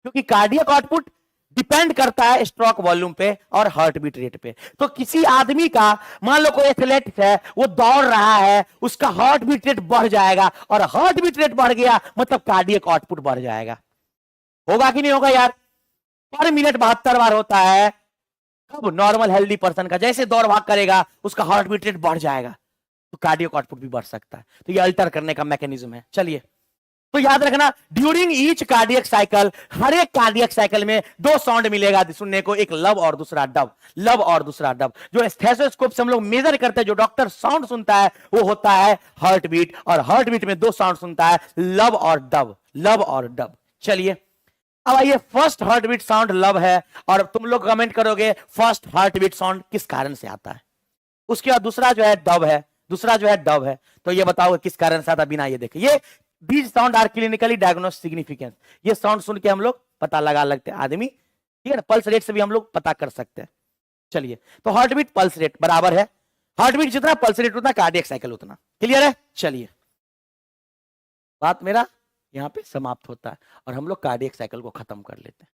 क्योंकि कार्डियक आउटपुट डिपेंड करता है स्ट्रोक वॉल्यूम पे और हार्ट बीट रेट पे। तो किसी आदमी का मान लो कोई एथलेट है, वो दौड़ रहा है, उसका हार्ट बीट रेट बढ़ जाएगा, और हार्ट बीट रेट बढ़ गया मतलब कार्डियक आउटपुट बढ़ जाएगा। होगा कि नहीं होगा यार, पर मिनट 72 बार होता है। कब, नॉर्मल हेल्दी पर्सन का जैसे दौड़ भाग करेगा उसका हार्ट बीट रेट बढ़ जाएगा, तो कार्डियक आउटपुट भी बढ़ सकता है। तो ये अल्टर करने का मैकेनिज्म है। चलिए तो याद रखना ड्यूरिंग ईच कार्डियक साइकिल, हर एक कार्डियक साइकिल में 2 साउंड मिलेगा सुनने को, एक लब और दूसरा डब। लब और दूसरा डब जो स्टेथोस्कोप से हम लोग मेजर करते हैं, जो डॉक्टर साउंड सुनता है वो होता है हार्ट बीट, और हार्ट बीट में 2 साउंड सुनता है, लब और डब, लब और डब। चलिए अब आइए, फर्स्ट हार्ट बीट साउंड लब है, और तुम लोग कमेंट करोगे फर्स्ट हार्ट बीट साउंड किस कारण से आता है। उसके बाद दूसरा जो है डब है, दूसरा जो है डब है, तो ये बताओ किस कारण से आता, बिना ये देखे। ये these sound are clinically diagnose significance, ये साउंड सुन के हम लोग पता लगा लगते हैं आदमी, ठीक है ना। पल्स रेट से भी हम लोग पता कर सकते हैं। चलिए तो हार्ट बीट पल्स रेट बराबर है, हार्ट बीट जितना पल्स रेट उतना कार्डियक साइकिल उतना। क्लियर है। चलिए बात मेरा यहां पे समाप्त होता है और हम लोग कार्डियक साइकिल को खत्म कर लेते हैं।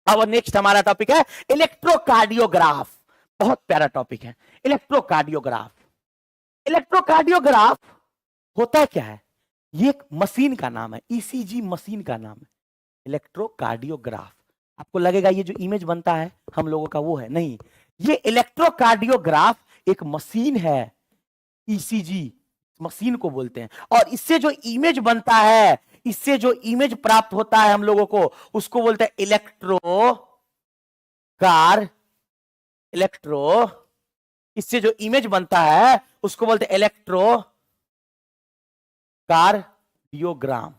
अब नेक्स्ट हमारा टॉपिक है इलेक्ट्रोकार्डियोग्राफ। बहुत प्यारा टॉपिक है इलेक्ट्रोकार्डियोग्राफ। इलेक्ट्रोकार्डियोग्राफ होता है क्या है, ये एक मशीन का नाम है, ईसीजी मशीन का नाम है इलेक्ट्रोकार्डियोग्राफ। आपको लगेगा ये जो इमेज बनता है हम लोगों का वो है, नहीं, ये इलेक्ट्रोकार्डियोग्राफ एक मशीन है, ईसीजी मशीन को बोलते हैं। और इससे जो इमेज बनता है, इससे जो इमेज प्राप्त होता है हम लोगों को, उसको बोलते हैं इससे जो इमेज बनता है उसको बोलते हैं इलेक्ट्रोकार्डियोग्राम।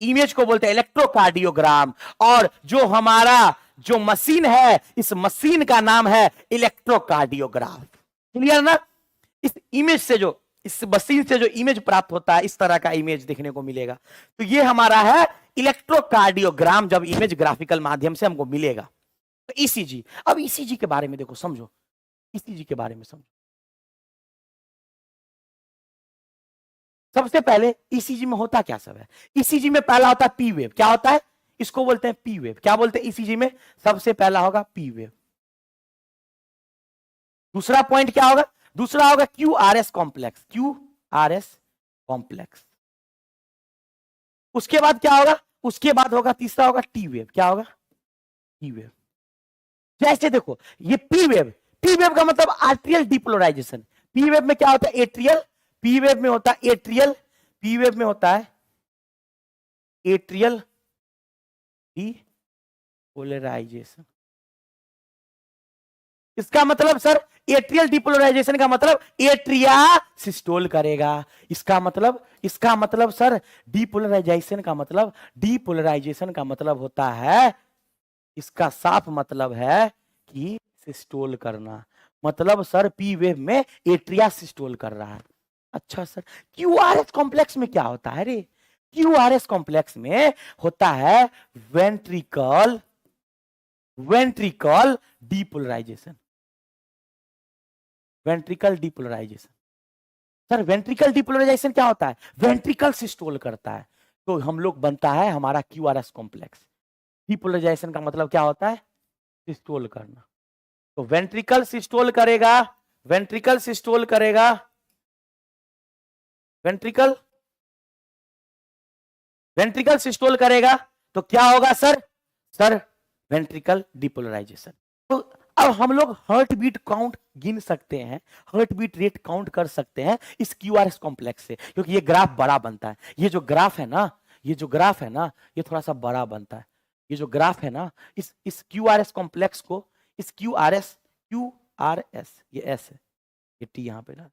इमेज को बोलते हैं इलेक्ट्रोकार्डियोग्राम, और जो हमारा जो मशीन है, इस मशीन का नाम है इलेक्ट्रोकार्डियोग्राफ। क्लियर ना। इस इमेज से जो, इस मशीन से जो इमेज प्राप्त होता है, इस तरह का इमेज देखने को मिलेगा, तो ये हमारा है इलेक्ट्रोकार्डियोग्राम, जब इमेज ग्राफिकल माध्यम से हमको मिलेगा। तो ईसीजी, अब ईसीजी के बारे में देखो, समझो ईसीजी के बारे में समझो। सबसे पहले ईसीजी में होता क्या सब है, ईसीजी में पहला होता है पी वेव। क्या होता है, इसको बोलते हैं पी वेव। क्या बोलते हैं ईसीजी में, सबसे पहला होगा पी वेव। दूसरा पॉइंट क्या होगा, दूसरा होगा क्यूआरएस कॉम्प्लेक्स, क्यूआरएस कॉम्प्लेक्स। उसके बाद क्या होगा, उसके बाद होगा तीसरा होगा टी वेव। क्या होगा, टी वेव। जैसे देखो ये पी वेव, पी वेव का मतलब आर्ट्रियल डिपोलराइजेशन। पी वेव में क्या होता है, एट्रियल, पी वेव में होता है एट्रियल, पी वेव में होता है एट्रियल डिपोलराइजेशन। इसका मतलब सर एट्रियल डिपोलराइजेशन का मतलब एट्रिया सिस्टोल करेगा। इसका मतलब सर डिपोलराइजेशन का मतलब होता है, इसका साफ मतलब है कि सिस्टोल करना। मतलब सर पी वेव में एट्रिया सिस्टोल कर रहा है। अच्छा सर, क्यूआरएस कॉम्प्लेक्स में क्या होता है रे? क्यूआरएस कॉम्प्लेक्स में होता है ventricle depolarization. Ventricle depolarization sir, ventricle depolarization क्या होता है? वेंट्रिकल सिस्टोल करता है, तो हम लोग बनता है हमारा क्यूआरएस कॉम्प्लेक्स। डिपोलराइजेशन का मतलब क्या होता है? सिस्टोल करना। तो वेंट्रिकल सिस्टोल करेगा, वेंट्रिकल सिस्टोल करेगा तो क्या होगा सर? Ventricle depolarisation. तो अब हम लोग हार्ट बीट काउंट गिन सकते हैं, हार्ट बीट रेट काउंट कर सकते हैं इस क्यूआरएस कॉम्प्लेक्स से, क्योंकि ये ग्राफ बड़ा बनता है। ये जो ग्राफ है ना, ये थोड़ा सा बड़ा बनता है। ये जो ग्राफ है ना, इस क्यूआरएस कॉम्प्लेक्स को, इस क्यूआरएस ये एस है, ये टी यहां पे ना,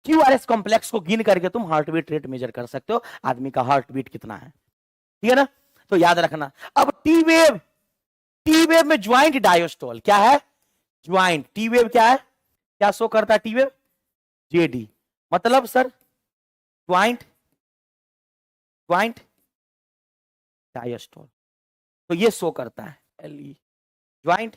क्यूआरएस कॉम्प्लेक्स को गिन करके तुम हार्ट बीट रेट मेजर कर सकते हो, आदमी का हार्ट बीट कितना है। ठीक है ना? तो याद रखना। अब टी वेव में ज्वाइंट डायोस्टोल क्या है? ज्वाइंट टी वेव क्या है? क्या शो करता है टी वेव? जेडी। मतलब सर ज्वाइंट डायोस्टोल, तो ये शो करता है एलई, ज्वाइंट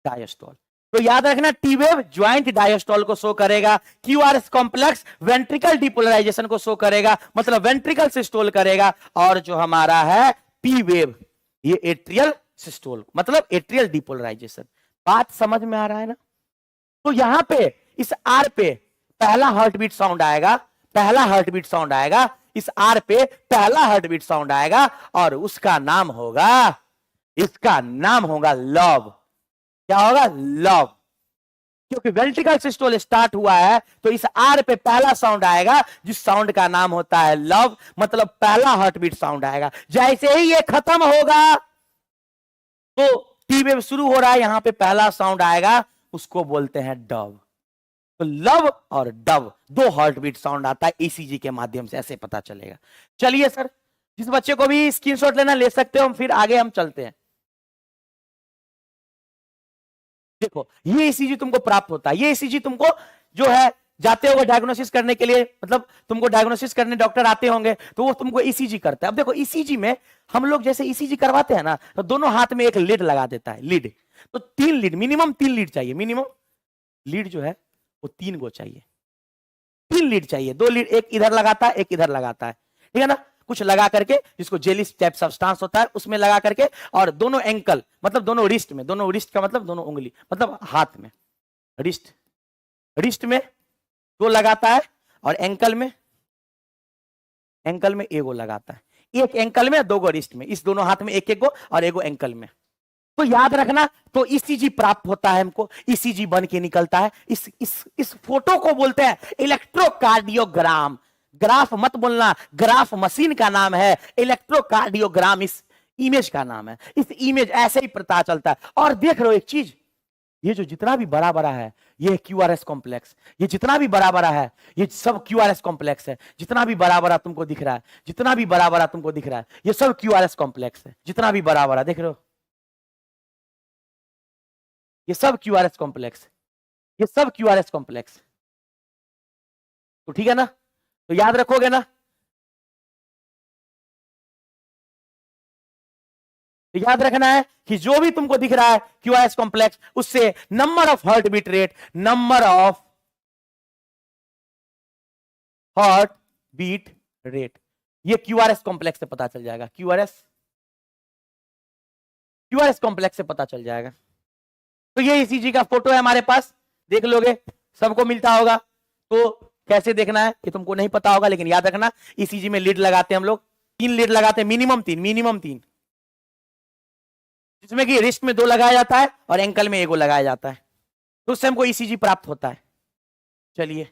डायोस्टोल। तो याद रखना, टी वेव ज्वाइंट डायोस्टोल को शो करेगा, क्यूआरएस कॉम्प्लेक्स वेंट्रिकल डिपोलराइजेशन को शो करेगा, मतलब वेंट्रिकल सिस्टोल करेगा, और जो हमारा है पी वेव ये एट्रियल सिस्टोल, मतलब एट्रियल डिपोलराइजेशन। बात समझ में आ रहा है ना? तो यहां पे इस आर पे पहला हार्ट बीट साउंड आएगा, इस आर पे पहला हार्ट बीट साउंड आएगा, और उसका नाम होगा लव। क्या होगा? लव। क्योंकि वेंट्रिकल सिस्टोल स्टार्ट हुआ है, तो इस आर पे पहला साउंड आएगा, जिस साउंड का नाम होता है लव, मतलब पहला हार्ट बीट साउंड आएगा। जैसे ही ये खत्म होगा तो टी वेव शुरू हो रहा है, यहां पे पहला साउंड आएगा, उसको बोलते हैं डव। तो लव और डव दो हार्ट बीट साउंड आता है ईसीजी के माध्यम से, ऐसे पता चलेगा। चलिए सर, जिस बच्चे को भी स्क्रीनशॉट लेना ले सकते हो, हम फिर आगे हम चलते हैं। देखो ये ईसीजी तुमको प्राप्त होता है, ये ईसीजी तुमको जो है जाते होगे डायग्नोसिस करने के लिए, मतलब तुमको डायग्नोसिस करने डॉक्टर आते होंगे, तो वो तुमको ईसीजी करता है। अब देखो ईसीजी में हम लोग जैसे ईसीजी करवाते हैं ना, तो दोनों हाथ में एक लीड लगा देता है, लीड। तो 3 लीड, मिनिमम 3 लीड चाहिए, मिनिमम लीड जो है वो 3 गो चाहिए, 3 लीड चाहिए। 2 लीड एक इधर लगाता है, एक इधर लगाता है, ठीक है ना? कुछ लगा करके, जिसको जेलिस टाइप सब्सटेंस होता है उसमें लगा करके, और दोनों एंकल मतलब दोनों रिस्ट में, दोनों रिस्ट का मतलब दोनों उंगली, मतलब हाथ में, रिस्ट में 2 लगाता है, और एंकल में एगो लगाता है। एक एंकल में 2 गो रिस्ट में, इस दोनों हाथ में एक एक गो, और एगो एंकल में। तो याद रखना, तो ईसीजी प्राप्त होता है हमको, ईसीजी बन के निकलता है। इस फोटो को बोलते हैं इलेक्ट्रोकार्डियोग्राम। ग्राफ मत बोलना, ग्राफ मशीन का नाम है, इलेक्ट्रोकार्डियोग्राम इस इमेज का नाम है। इस इमेज ऐसे ही पता चलता है। और देख रहे हो एक चीज, ये जो जितना भी बड़ा बड़ा है, ये क्यूआरएस कॉम्प्लेक्स, ये जितना भी बड़ा बड़ा है, ये सब क्यूआरएस कॉम्प्लेक्स है। जितना भी बड़ा बड़ा तुमको दिख रहा है, ये सब क्यूआरएस कॉम्प्लेक्स है। जितना भी बड़ा बड़ा देख रहे हो, ये सब क्यूआरएस कॉम्प्लेक्स, तो ठीक है ना? तो याद रखोगे ना? तो याद रखना है कि जो भी तुमको दिख रहा है क्यूआरएस कॉम्प्लेक्स, उससे number of heart beat rate, ये क्यूआरएस कॉम्प्लेक्स से पता चल जाएगा। क्यूआरएस कॉम्प्लेक्स से पता चल जाएगा। तो ये ईसीजी का फोटो है हमारे पास, देख लोगे, सबको मिलता होगा। तो कैसे देखना है ये तुमको नहीं पता होगा, लेकिन याद रखना, ईसीजी में लीड लगाते हैं हम लोग, 3 लीड लगाते हैं, मिनिमम 3, जिसमें कि रिस्ट में 2 लगाया जाता है और एंकल में 1 लगाया जाता है। तो उससे हमको ईसीजी प्राप्त होता है। चलिए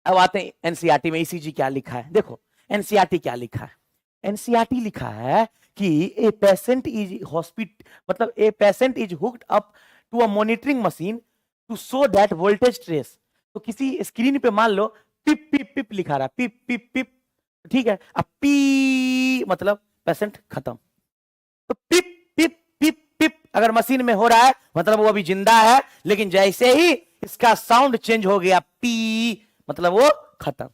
अब आते हैं एनसीईआरटी में ईसीजी क्या लिखा है। देखो एनसीईआरटी क्या लिखा है, एनसीईआरटी लिखा है कि a patient is hooked up to a monitoring machine to show that voltage trace. तो किसी स्क्रीन पे मान लो पिप पिप पिप लिखा रहा, पिप पिप पिप, ठीक है, अब पी मतलब पेशेंट खत्म। तो पिप पिप पिप पिप अगर मशीन में हो रहा है मतलब वो अभी जिंदा है, लेकिन जैसे ही इसका साउंड चेंज हो गया पी मतलब वो खत्म।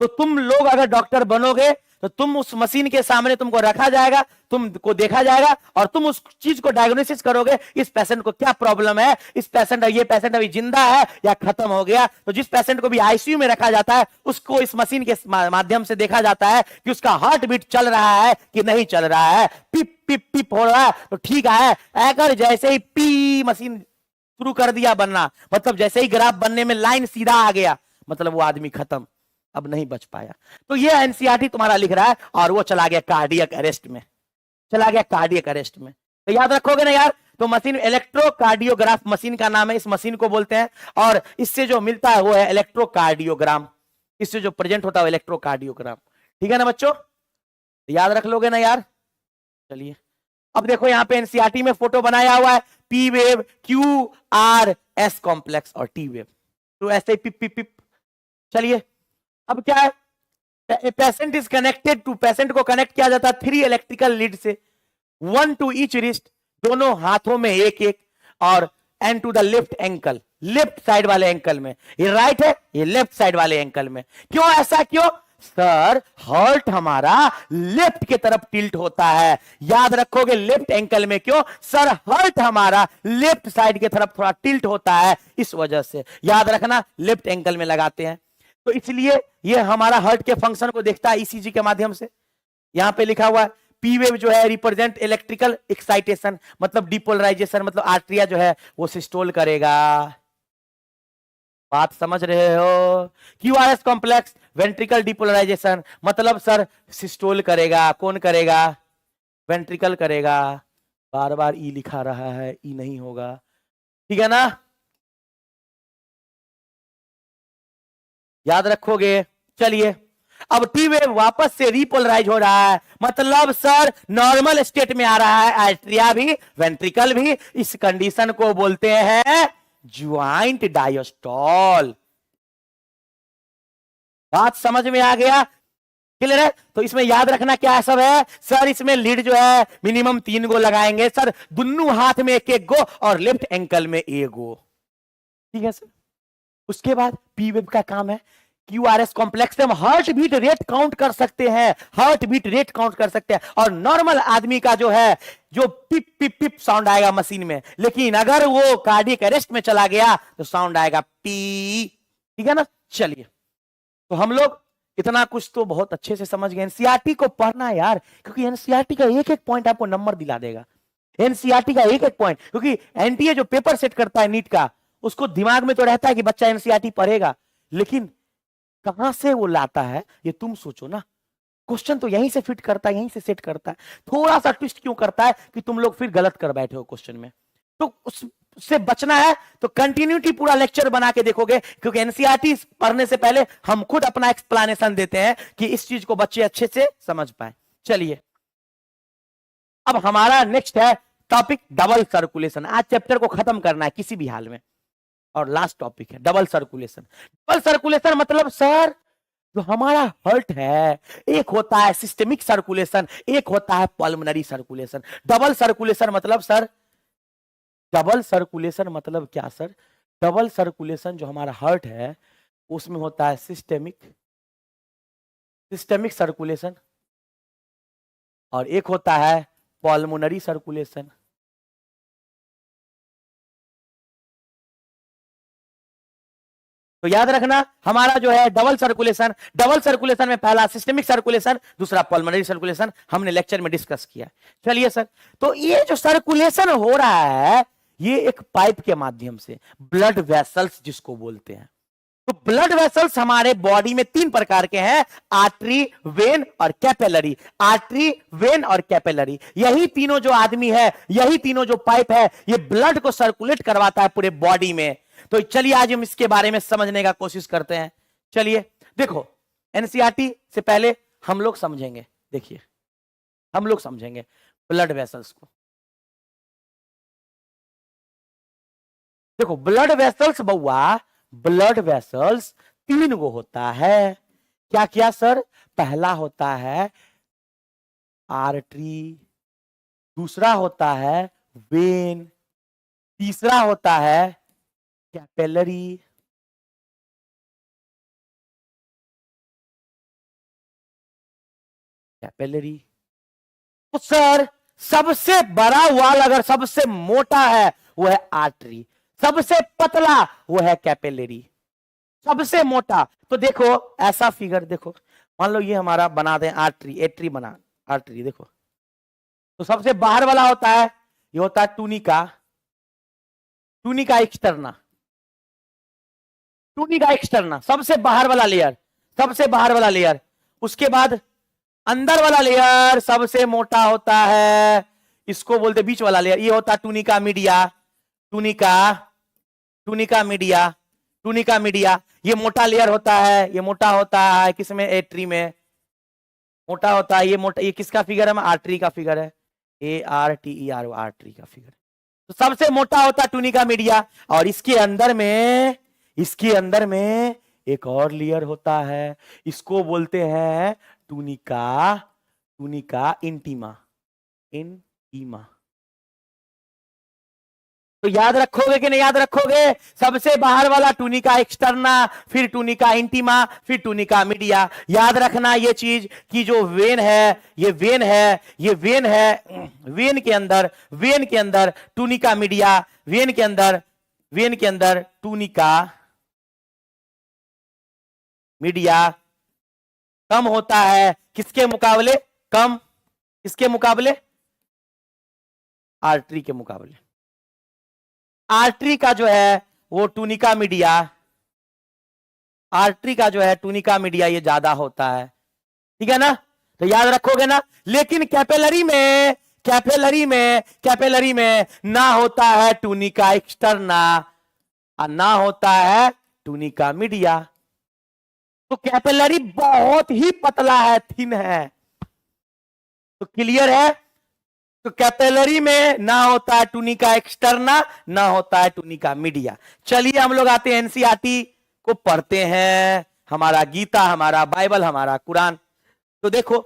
तो तुम लोग अगर डॉक्टर बनोगे तो तुम उस मशीन के सामने तुमको रखा जाएगा, तुमको देखा जाएगा और तुम उस चीज को डायग्नोसिस करोगे इस पेशेंट को क्या प्रॉब्लम है, इस पेशेंट ये पेशेंट अभी जिंदा है या खत्म हो गया। तो जिस पेशेंट को भी आईसीयू में रखा जाता है उसको इस मशीन के माध्यम से देखा जाता है कि उसका हार्ट बीट चल रहा है कि नहीं चल रहा है, पिप पिप पिप हो रहा है तो ठीक है। अगर जैसे ही पी मशीन शुरू कर दिया बनना, मतलब जैसे ही ग्राफ बनने में लाइन सीधा आ गया मतलब वो आदमी खत्म, अब नहीं बच पाया। तो ये एनसीईआरटी तुम्हारा लिख रहा है और वो चला गया कार्डियक अरेस्ट में, चला गया कार्डियक अरेस्ट में। तो याद रखोगे ना यार। तो मशीन इलेक्ट्रोकार्डियोग्राफ मशीन का नाम है, इस मशीन को बोलते हैं और इससे जो मिलता है वो है इलेक्ट्रोकार्डियोग्राम, इससे जो प्रेजेंट होता है इलेक्ट्रोकार्डियोग्राम। ठीक है ना बच्चों, याद रख लोगे ना यार। चलिए अब देखो यहाँ पे एनसीईआरटी में फोटो बनाया हुआ है, P wave, Q R S complex और टी वेव। तो ऐसे पिप पिप पिप। चलिए अब क्या है, patient is connected to, patient को कनेक्ट किया जाता है 3 इलेक्ट्रिकल लीड से, 1 टू ईच रिस्ट, दोनों हाथों में एक एक, और and to the left ankle, left side वाले एंकल में। ये राइट है, ये लेफ्ट साइड वाले एंकल में। क्यों ऐसा क्यों सर, हार्ट हमारा लेफ्ट की तरफ टिल्ट होता है। याद रखोगे लेफ्ट एंकल में क्यों सर, हार्ट हमारा लेफ्ट साइड की तरफ थोड़ा टिल्ट होता है, इस वजह से याद रखना लेफ्ट एंकल में लगाते हैं। तो इसलिए ये हमारा हार्ट के फंक्शन को देखता है ईसीजी के माध्यम से। यहां पे लिखा हुआ है पी वेव जो है रिप्रेजेंट इलेक्ट्रिकल एक्साइटेशन, मतलब डिपोलराइजेशन, मतलब आर्ट्रिया जो है वो सिस्टोल करेगा। बात समझ रहे हो। क्यूआरएस कॉम्प्लेक्स वेंट्रिकल डिपोलराइजेशन, मतलब सर सिस्टोल करेगा, कौन करेगा, वेंट्रिकल करेगा। बार बार ई लिखा रहा है, ई नहीं होगा, ठीक है ना, याद रखोगे। चलिए अब टी वेव वापस से रिपोलराइज हो रहा है, मतलब सर नॉर्मल स्टेट में आ रहा है, आर्ट्रिया भी वेंट्रिकल भी। इस कंडीशन को बोलते हैं ज्वाइंट डायस्टॉल। बात समझ में आ गया, क्लियर है। तो इसमें याद रखना क्या सब है सर, इसमें लीड जो है मिनिमम 3 गो लगाएंगे सर, दोनों हाथ में एक एक गो और लेफ्ट एंकल में एक गो, ठीक है सर। उसके बाद पी वेव का काम है क्यूआरएस कॉम्प्लेक्स से हम हार्ट बीट रेट काउंट कर सकते हैं, हार्ट बीट रेट काउंट कर सकते हैं। और नॉर्मल आदमी का जो है जो पिप पिप पिप साउंड आएगा मशीन में, लेकिन अगर वो कार्डियक अरेस्ट में चला गया तो साउंड आएगा पी, ठीक है ना। चलिए तो हम लोग इतना कुछ तो बहुत अच्छे से समझ गए। एनसीईआरटी को पढ़ना है यार, क्योंकि एनसीईआरटी का एक एक पॉइंट आपको नंबर दिला देगा। एनसीईआरटी का एक एक पॉइंट, क्योंकि एनटीए जो पेपर सेट करता है नीट का, उसको दिमाग में तो रहता है कि बच्चा एनसीईआरटी पढ़ेगा, लेकिन कहां से वो लाता है ये तुम सोचो ना। क्वेश्चन तो यहीं से फिट करता है, यहीं से सेट करता है, थोड़ा सा ट्विस्ट क्यों करता है कि तुम लोग फिर गलत कर बैठे हो क्वेश्चन में। तो उससे बचना है तो कंटिन्यूटी पूरा लेक्चर बना के देखोगे, क्योंकि एनसीईआरटी पढ़ने से पहले हम खुद अपना एक्सप्लेनेशन देते हैं कि इस चीज को बच्चे अच्छे से समझ पाए। चलिए अब हमारा नेक्स्ट है टॉपिक डबल सर्कुलेशन। आज चैप्टर को खत्म करना है किसी भी हाल में, और लास्ट टॉपिक है डबल सर्कुलेशन। डबल सर्कुलेशन मतलब सर जो हमारा हार्ट है, एक होता है सिस्टेमिक सर्कुलेशन, एक होता है पल्मोनरी सर्कुलेशन। डबल सर्कुलेशन मतलब सर, डबल सर्कुलेशन मतलब क्या सर, डबल सर्कुलेशन जो हमारा हार्ट है उसमें होता है सिस्टेमिक, सिस्टेमिक सर्कुलेशन, और एक होता है पल्मोनरी सर्कुलेशन। तो याद रखना हमारा जो है डबल सर्कुलेशन, डबल सर्कुलेशन में पहला सिस्टेमिक सर्कुलेशन, दूसरा पल्मोनरी सर्कुलेशन, हमने लेक्चर में डिस्कस किया। चलिए सर, तो ये जो सर्कुलेशन हो रहा है ये एक पाइप के माध्यम से, ब्लड वेसल्स जिसको बोलते हैं। तो ब्लड वेसल्स हमारे बॉडी में 3 प्रकार के हैं, आर्टरी, वेन और कैपिलरी। आर्टरी, वेन और कैपिलरी, यही तीनों जो आदमी है, यही तीनों जो पाइप है, ये ब्लड को सर्कुलेट करवाता है पूरे बॉडी में। तो चलिए आज हम इसके बारे में समझने का कोशिश करते हैं। चलिए देखो, एनसीईआरटी से पहले हम लोग समझेंगे, देखिए हम लोग समझेंगे ब्लड वेसल्स को। देखो ब्लड वेसल्स बउआ, ब्लड वेसल्स 3 गो होता है। क्या क्या सर? पहला होता है आर्टरी, दूसरा होता है वेन, तीसरा होता है कैपिलरी, कैपिलरी। तो सर सबसे बड़ा वाल अगर सबसे मोटा है वो है आर्टरी, सबसे पतला वो है कैपिलरी। सबसे मोटा तो देखो ऐसा फिगर देखो, मान लो ये हमारा बना दें आर्टरी, एट्री बना आर्टरी, देखो तो सबसे बाहर वाला होता है, ये होता है tunica, tunica externa, tunica externa सबसे बाहर वाला लेयर, सबसे बाहर वाला लेयर। उसके बाद अंदर वाला लेयर सबसे मोटा होता है, इसको बोलते बीच वाला लेयर, ये होता है tunica media, tunica, tunica media, tunica media. ये मोटा लेयर होता है, ये मोटा होता है किसमें? एट्री में मोटा होता है। ये मोटा, ये किसका फिगर है? आर्टरी का फिगर है, ARTER, आर्टरी का फिगर। तो सबसे मोटा होता है टूनिका मीडिया, और इसके अंदर में, इसके अंदर में एक और लेयर होता है, इसको बोलते हैं टूनिका, टूनिका इंटीमा, इंटीमा। तो याद रखोगे कि नहीं याद रखोगे? सबसे बाहर वाला टूनिका एक्सटर्ना, फिर टूनिका इंटीमा, फिर टूनिका मीडिया। याद रखना ये चीज कि जो वेन है, ये वेन है, ये वेन है, वेन के अंदर, वेन के अंदर टूनिका मीडिया, वेन के अंदर, वेन के अंदर टूनिका मीडिया कम होता है किसके मुकाबले? कम किसके मुकाबले? आर्टरी के मुकाबले। आर्टरी का जो है वो टूनिका मीडिया, आर्टरी का जो है टूनिका मीडिया ये ज्यादा होता है, ठीक है ना? तो याद रखोगे ना? लेकिन कैपिलरी में, कैपिलरी में, कैपिलरी में ना होता है टूनिका एक्सटर्ना और ना होता है टूनिका मीडिया। तो कैपिलरी बहुत ही पतला है, थिन है। तो क्लियर है? तो कैपिलरी में ना होता है टूनिका एक्सटर्ना, ना होता है टूनिका मीडिया। चलिए हम लोग आते हैं एनसीईआरटी को पढ़ते हैं, हमारा गीता, हमारा बाइबल, हमारा कुरान। तो देखो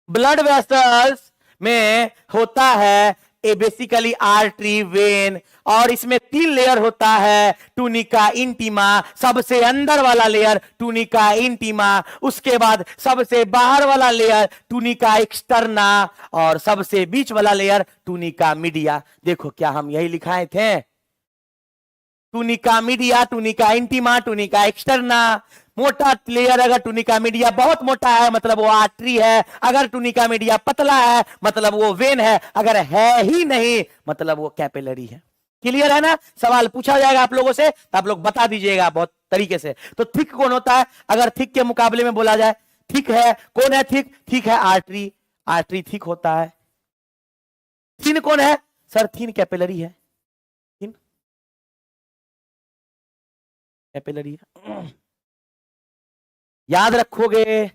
ब्लड वेसल्स में होता है बेसिकली आर्टरी, वेन, और इसमें 3 लेयर होता है, टूनिका इंटीमा, सबसे अंदर वाला लेयर टूनिका इंटीमा, उसके बाद सबसे बाहर वाला लेयर टूनिका एक्सटर्ना, और सबसे बीच वाला लेयर टूनिका मीडिया। देखो क्या हम यही लिखाए थे? Tunica media, tunica intima, tunica externa. मोटा लेयर अगर टूनिका मीडिया बहुत मोटा है मतलब वो आर्टरी है, अगर टूनिका मीडिया पतला है मतलब वो वेन है, अगर है ही नहीं मतलब वो कैपिलरी है। क्लियर है ना? सवाल पूछा जाएगा आप लोगों से तो आप लोग बता दीजिएगा बहुत तरीके से। तो थिक कौन होता है अगर थिक के मुकाबले में बोला जाए? थिक है, कौन है थिक? थिक है आर्टरी, आर्टरी थिक होता है। थिन कौन है सर? थिन कैपिलरी है, थिन कैपिलरी है। याद रखोगे,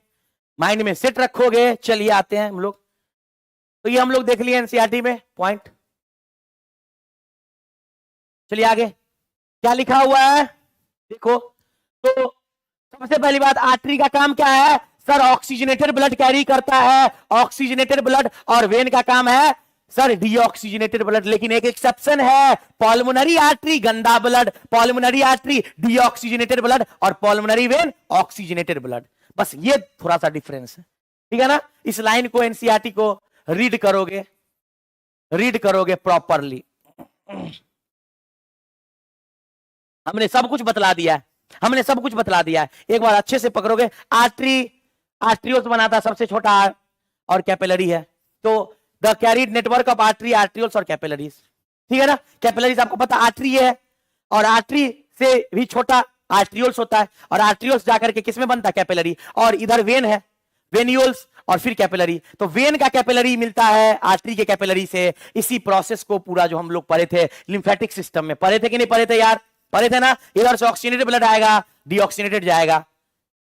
माइंड में सेट रखोगे। चलिए आते हैं हम लोग, तो ये हम लोग देख लिए एनसीईआरटी में पॉइंट। चलिए आगे क्या लिखा हुआ है देखो। तो सबसे पहली बात, आर्टरी का काम क्या है सर? ऑक्सीजनेटेड ब्लड कैरी करता है, ऑक्सीजनेटेड ब्लड। और वेन का काम है सर डीऑक्सीजनेटेड ब्लड। लेकिन एक एक्सेप्शन है, पल्मोनरी आर्टरी गंदा blood, pulmonary artery deoxygenated blood, और पल्मोनरी वेन ऑक्सीजनेटेड ब्लड। बस ये थोड़ा सा डिफरेंस है, ठीक है ना? इस लाइन को एनसीईआरटी को रीड करोगे, रीड करोगे प्रॉपरली। हमने सब कुछ बतला दिया है, हमने सब कुछ बतला दिया है। एक बार अच्छे से पकड़ोगे, आर्टरी, आर्ट्रियोल्स बनाता है सबसे छोटा और कैपिलरी है। तो the carried network of artery, arterioles और कैपिलरीज, ठीक है ना? कैपिलरीज आपको पता आर्टरी है, और आर्टरी से भी छोटा आर्ट्रियोल्स होता है, और आर्ट्रियोल्स जाकर के किसमें बनता है? कैपिलरी। और इधर वेन है, वेन्यूल्स, और फिर कैपिलरी। तो वेन का कैपिलरी मिलता है आर्टरी के कैपिलरी से। इसी प्रोसेस को पूरा जो हम लोग पढ़े थे लिम्फेटिक सिस्टम में, पढ़े थे कि नहीं पढ़े थे यार? पढ़े थे ना? इधर से ऑक्सीजनेटेड ब्लड आएगा, डीऑक्सीजनेटेड जाएगा।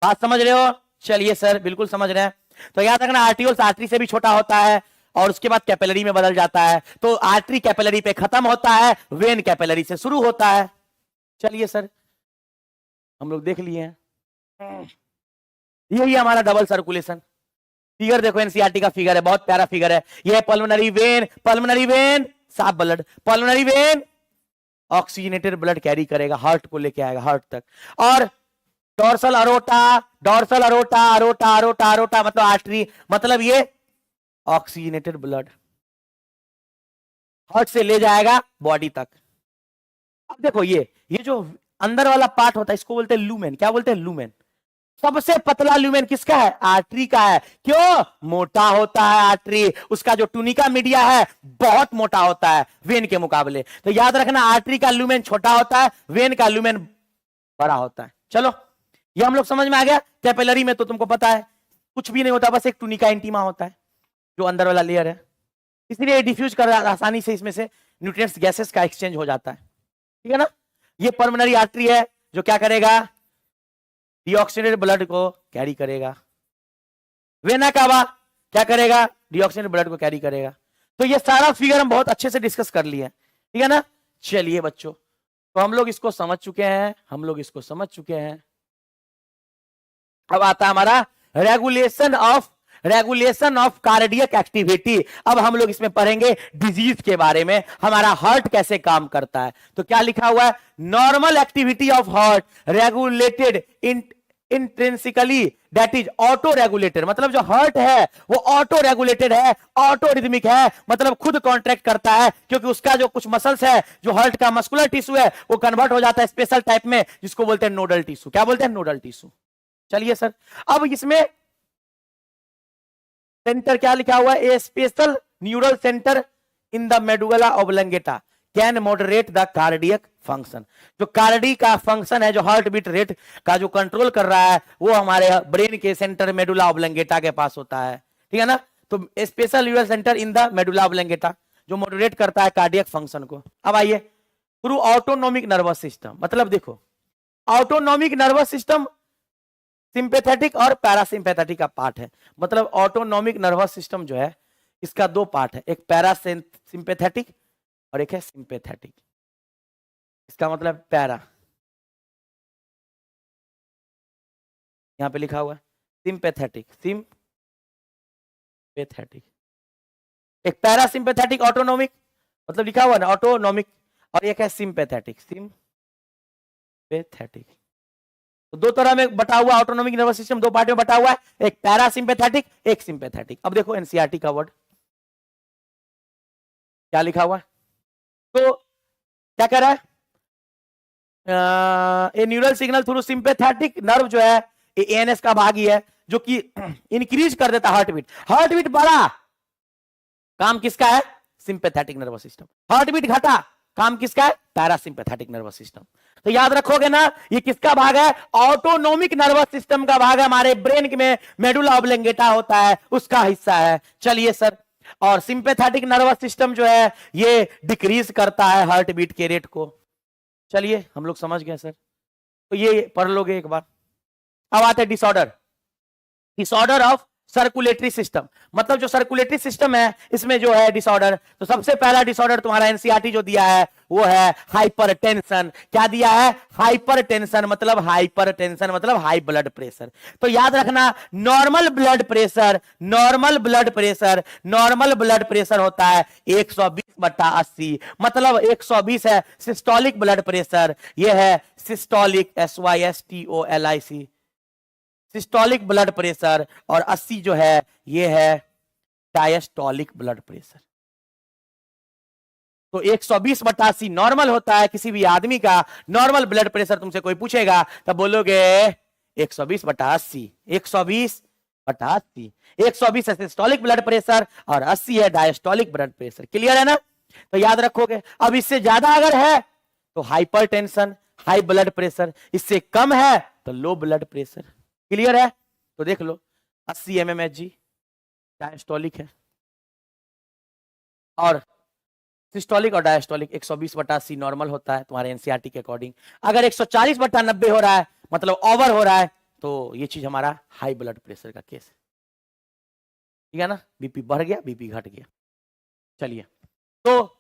बात समझ रहे हो? चलिए सर बिल्कुल समझ रहे हैं। तो याद रखना आर्ट्रियोल्स आर्टरी से भी छोटा होता है, और उसके बाद कैपिलरी में बदल जाता है। तो आर्टरी कैपिलरी पे खत्म होता है, वेन कैपिलरी से शुरू होता है। चलिए सर, हम लोग देख लिए हैं, यही हमारा डबल सर्कुलेशन। फिगर देखो, एनसीईआरटी का फिगर है, बहुत प्यारा फिगर है। यह पल्मोनरी वेन साफ blood, pulmonary vein oxygenated blood carry करेगा, हार्ट को लेके आएगा, हार्ट तक। और डोर्सल अरोटा, अरोटा मतलब आर्टरी, मतलब ये ऑक्सीजनेटेड ब्लड हार्ट से ले जाएगा बॉडी तक। अब देखो, ये जो अंदर वाला पार्ट होता है इसको बोलते हैं लूमेन। क्या बोलते हैं? लूमेन। सबसे पतला लूमेन किसका है? आर्टरी का है। क्यों? मोटा होता है आर्टरी, उसका जो टूनिका मीडिया है बहुत मोटा होता है वेन के मुकाबले। तो याद रखना, आर्टरी का लूमेन छोटा होता है, वेन का लूमेन बड़ा होता है। चलो, ये हम लोग समझ में आ गया। कैपिलरी में तो तुमको पता है कुछ भी नहीं होता, बस एक टूनिका इंटीमा होता है जो अंदर वाला लेयर है, इसलिए डिफ्यूज कर आसानी से इसमें से न्यूट्रिएंट्स गैसेस का एक्सचेंज हो जाता है। ठीक है ना? ये पल्मोनरी आर्टरी है जो क्या करेगा? डीऑक्सीजनेटेड ब्लड को कैरी करेगा। वेना कावा क्या करेगा? डीऑक्सीजनेटेड ब्लड को कैरी करेगा। तो ये सारा फिगर हम बहुत अच्छे से डिस्कस कर लिए, ठीक है ना? चलिए बच्चों, तो हम लोग इसको समझ चुके हैं, अब आता है हमारा रेगुलेशन ऑफ कार्डियक एक्टिविटी। अब हम लोग इसमें पढ़ेंगे डिजीज के बारे में, हमारा हार्ट कैसे काम करता है। तो क्या लिखा हुआ है? Normal activity of heart regulated intrinsically, that is auto regulated. मतलब जो हार्ट है वो ऑटो रेगुलेटेड है, ऑटो रिदमिक है, मतलब खुद कॉन्ट्रैक्ट करता है, क्योंकि उसका जो कुछ मसल्स है, जो हार्ट का मस्कुलर टिश्यू है, वो कन्वर्ट हो जाता है स्पेशल टाइप में, जिसको बोलते हैं नोडल टिश्यू। क्या बोलते हैं? Nodal tissue. चलिए सर, अब इसमें सेंटर क्या लिखा हुआ है? A special neural centre in the medulla oblongata can moderate the cardiac function. जो कार्डी का फंक्शन है, जो हार्ट बीट रेट का जो कंट्रोल कर रहा है, वो हमारे ब्रेन के सेंटर मेडुला ऑब्लंगेटा के पास होता है। ठीक है ना? तो special neural centre in the medulla oblongata जो मॉडरेट करता है कार्डियक फंक्शन को। अब आइए, थ्रू ऑटोनोमिक नर्वस सिस्टम। मतलब देखो, ऑटोनोमिक नर्वस सिस्टम सिंपैथेटिक और पैरासिम्पैथेटिक का पार्ट है। मतलब ऑटोनोमिक नर्वस सिस्टम जो है, इसका दो पार्ट है, एक पैरासिम्पैथेटिक और एक है सिंपैथेटिक। इसका मतलब पैरा, यहां पे लिखा हुआ है सिंपैथेटिक, एक पैरासिम्पैथेटिक ऑटोनोमिक, मतलब लिखा हुआ ना ऑटोनोमिक, और एक है सिंपैथेटिक, तो दो तरह में बटा हुआ ऑटोनोमिक नर्वस सिस्टम, दो पार्ट में बटा हुआ है, एक पैरासिम्पैथेटिक, एक सिंपैथेटिक। अब देखो एनसीईआरटी का वर्ड क्या लिखा हुआ है, तो क्या कह रहा है? A neural signal through sympathetic nerve जो है, एएनएस का भाग ही है, जो कि इंक्रीज कर देता हार्ट बीट बढ़ा, काम किसका है? Sympathetic nervous system. Heart beat घटा, काम किसका है? Parasympathetic nervous system. तो याद रखोगे ना, ये किसका भाग है? ऑटोनोमिक नर्वस सिस्टम का भाग है, हमारे ब्रेन में मेडुला ऑब्लंगेटा होता है, उसका हिस्सा है। चलिए सर, और सिंपैथेटिक नर्वस सिस्टम जो है, ये डिक्रीज करता है हार्ट बीट के रेट को। चलिए, हम लोग समझ गए सर, तो ये पढ़ लोगे एक बार। अब आते हैं डिसऑर्डर ऑफ सर्कुलेटरी सिस्टम। मतलब जो सर्कुलेटरी सिस्टम है, इसमें जो है डिसऑर्डर, तो सबसे पहला डिसऑर्डर तुम्हारा एनसीईआरटी जो दिया है वो है हाइपरटेंशन। क्या दिया है? हाइपरटेंशन मतलब हाई ब्लड प्रेशर। तो याद रखना, नॉर्मल ब्लड प्रेशर होता है 120/80, मतलब 120 है सिस्टोलिक ब्लड प्रेशर, ये है systolic, SYSTOLIC systolic blood pressure, और 80 जो है ये है डायस्टोलिक ब्लड प्रेशर। तो 120/80 नॉर्मल होता है किसी भी आदमी का। नॉर्मल ब्लड प्रेशर तुमसे कोई पूछेगा तब बोलोगे 120/80, 120/80, 120 है सिस्टोलिक ब्लड प्रेशर और 80 है डायस्टोलिक ब्लड प्रेशर। क्लियर है ना? तो याद रखोगे। अब इससे ज्यादा अगर है तो हाइपरटेंशन, हाई ब्लड प्रेशर, इससे कम है तो लो ब्लड प्रेशर। क्लियर है? तो देख लो, 80 mmHg डायस्टोलिक है, और सिस्टोलिक और डायस्टोलिक 120/80 नॉर्मल होता है तुम्हारे एनसीईआरटी के अकॉर्डिंग। अगर 140/90 हो रहा है, मतलब ओवर हो रहा है, तो ये चीज हमारा हाई ब्लड प्रेशर का केस है। ठीक है ना, बीपी बढ़ गया, बीपी घट गया। चलिए, तो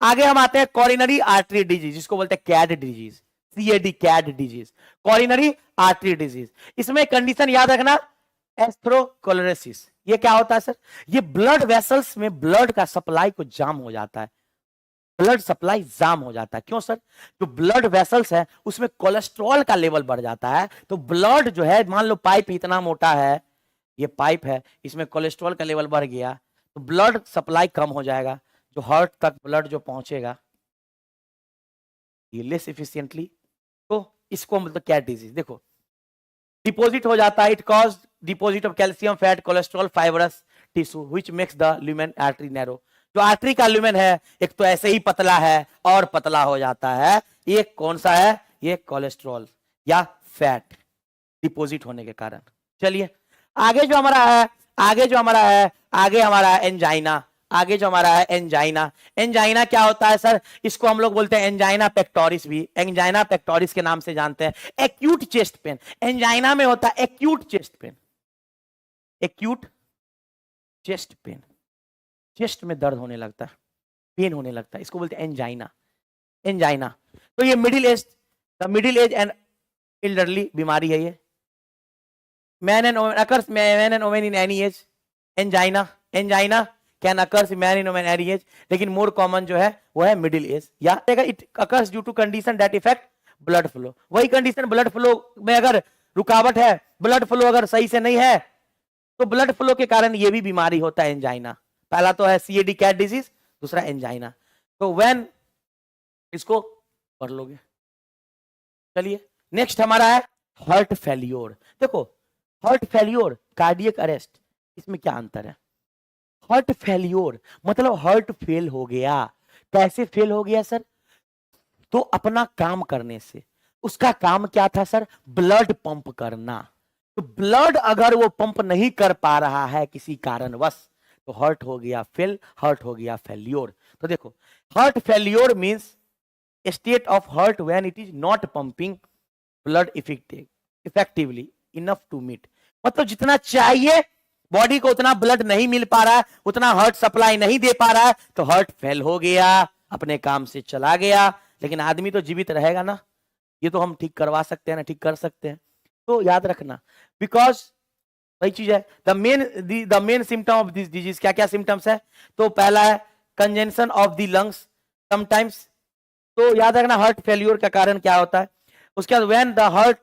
आगे हम आते हैं कॉरिनरी आर्टरी डिजीज, जिसको बोलते हैं CAD disease, CAD, CAD disease, coronary artery disease. इसमें कंडीशन याद रखना, एस्थ्रोस्क्लेरोसिस। ये क्या होता है सर? ये ब्लड वेसल्स में ब्लड का सप्लाई को जाम हो जाता है, ब्लड सप्लाई जाम हो जाता है। क्यों सर? जो ब्लड वेसल्स है उसमें कोलेस्ट्रॉल का लेवल बढ़ जाता है, तो ब्लड जो है, मान लो पाइप इतना मोटा है, ये पाइप है, इसमें कोलेस्ट्रॉल का लेवल बढ़ गया तो ब्लड सप्लाई कम हो जाएगा, जो हार्ट तक ब्लड जो पहुंचेगा ये लेस इफिशिएंटली, तो इसको मतलब क्या डिजीज। देखो, डिपॉजिट हो जाता है, it cause deposit of calcium, fat, cholesterol, fibrous tissue which makes the lumen artery narrow. जो आर्टरी का ल्यूमेन है, एक तो ऐसे ही पतला है और पतला हो जाता है, एक कौन सा है, ये कोलेस्ट्रॉल या फैट डिपॉजिट होने के कारण। चलिए आगे जो हमारा है, आगे हमारा है एंजाइना। आगे जो हमारा है एंजाइना। एंजाइना क्या होता है सर? इसको हम लोग बोलते हैं एंजाइना पेक्टोरिस भी, एंजाइना पेक्टोरिस के नाम से जानते हैं। एक्यूट चेस्ट पेन, एंजाइना में होता है acute chest pain, acute chest pain, chest में दर्द होने लगता है, पेन होने लगता है, इसको बोलते हैं एंजाइना। एंजाइना तो ये मिडिल एज एंड एल्डरली बीमारी है ये। Man and women in any age. Angina can occurs man in women any age, लेकिन मोर कॉमन जो है वो है मिडिल एज, या it occurs due to condition that effect blood flow. वही कंडीशन, ब्लड फ्लो में अगर रुकावट है, ब्लड फ्लो अगर सही से नहीं है, तो ब्लड फ्लो के कारण ये भी बीमारी होता है एंजाइना। पहला तो है सीएडी कैट डिजीज, दूसरा एंजाइना। तो व्हेन इसको पढ़ लोगे। चलिए नेक्स्ट हमारा है हार्ट फेल्योर। देखो, हार्ट फेल्योर, कार्डियक अरेस्ट, इसमें क्या अंतर है? हार्ट फेल्योर मतलब हार्ट फेल हो गया। कैसे फेल हो गया सर? तो अपना काम करने से। उसका काम क्या था सर? ब्लड पंप करना। तो ब्लड अगर वो पंप नहीं कर पा रहा है किसी कारणवश, तो हार्ट हो गया फेल, हार्ट हो गया फेल्योर। तो देखो, heart failure means state of heart when it is not pumping blood effectively enough to meet. मतलब जितना चाहिए बॉडी को उतना ब्लड नहीं मिल पा रहा है, उतना हार्ट सप्लाई नहीं दे पा रहा है, तो हार्ट फेल हो गया, अपने काम से चला गया। लेकिन आदमी तो जीवित रहेगा ना, ये तो हम ठीक करवा सकते हैं ना, ठीक कर सकते हैं। तो याद रखना, बिकॉज वही चीज है, the main symptom of this disease, क्या क्या सिम्टम्स है? तो पहला है congestion of the lungs sometimes. तो याद रखना हार्ट फेल्योर का कारण क्या होता है। उसके बाद when the heart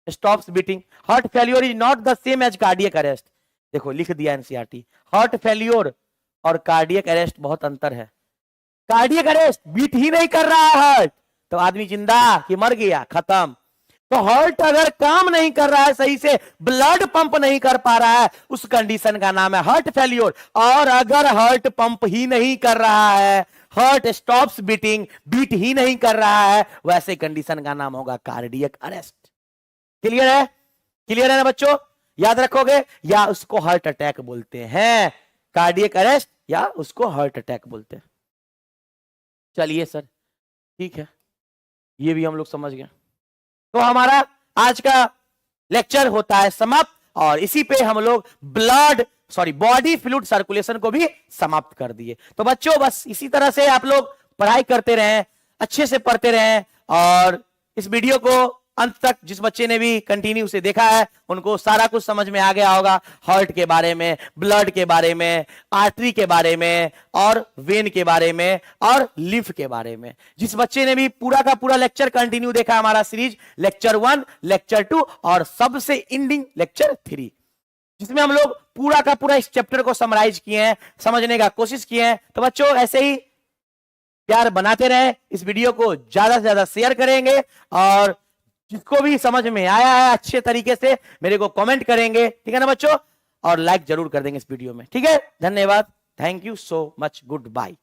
stops beating. Heart failure is not the same as cardiac arrest. देखो लिख दिया एनसीईआरटी, हार्ट फेल्योर और कार्डियक अरेस्ट बहुत अंतर है। कार्डियक अरेस्ट बीट ही नहीं कर रहा है हार्ट, तो आदमी जिंदा कि मर गया, खत्म। तो हार्ट अगर काम नहीं कर रहा है सही से, ब्लड पंप नहीं कर पा रहा है, उस कंडीशन का नाम है हार्ट फेल्योर। और अगर हार्ट पंप ही नहीं कर रहा है, हार्ट स्टॉप्स बीटिंग, बीट ही नहीं कर रहा है, वैसे कंडीशन का नाम होगा कार्डियक अरेस्ट। क्लियर है? क्लियर है ना बच्चों? याद रखोगे, या उसको हार्ट अटैक बोलते हैं, कार्डियक अरेस्ट या उसको हार्ट अटैक बोलते हैं। चलिए सर ठीक है, ये भी हम लोग समझ गए। तो हमारा आज का लेक्चर होता है समाप्त, और इसी पे हम लोग बॉडी फ्लूइड सर्कुलेशन को भी समाप्त कर दिए। तो बच्चों बस इसी तरह से आप लोग पढ़ाई करते रहें, अच्छे से पढ़ते रहें, और इस वीडियो को अंत तक जिस बच्चे ने भी कंटिन्यू से देखा है उनको सारा कुछ समझ में आ गया होगा, हार्ट के बारे में, ब्लड के बारे में, आर्टरी के बारे में, और वेन के बारे में, और लिम्फ के बारे में। जिस बच्चे ने भी पूरा का पूरा लेक्चर कंटिन्यू देखा, हमारा सीरीज लेक्चर 1, लेक्चर 2 और सबसे एंडिंग लेक्चर 3, जिसमें हम लोग पूरा का पूरा इस चैप्टर को समराइज किए हैं, समझने का कोशिश किए हैं। तो बच्चों ऐसे ही प्यार बनाते रहे, इस वीडियो को ज्यादा से ज्यादा शेयर करेंगे, और जिसको भी समझ में आया है अच्छे तरीके से मेरे को कमेंट करेंगे, ठीक है ना बच्चों, और लाइक जरूर कर देंगे इस वीडियो में। ठीक है, धन्यवाद, thank you so much, good bye.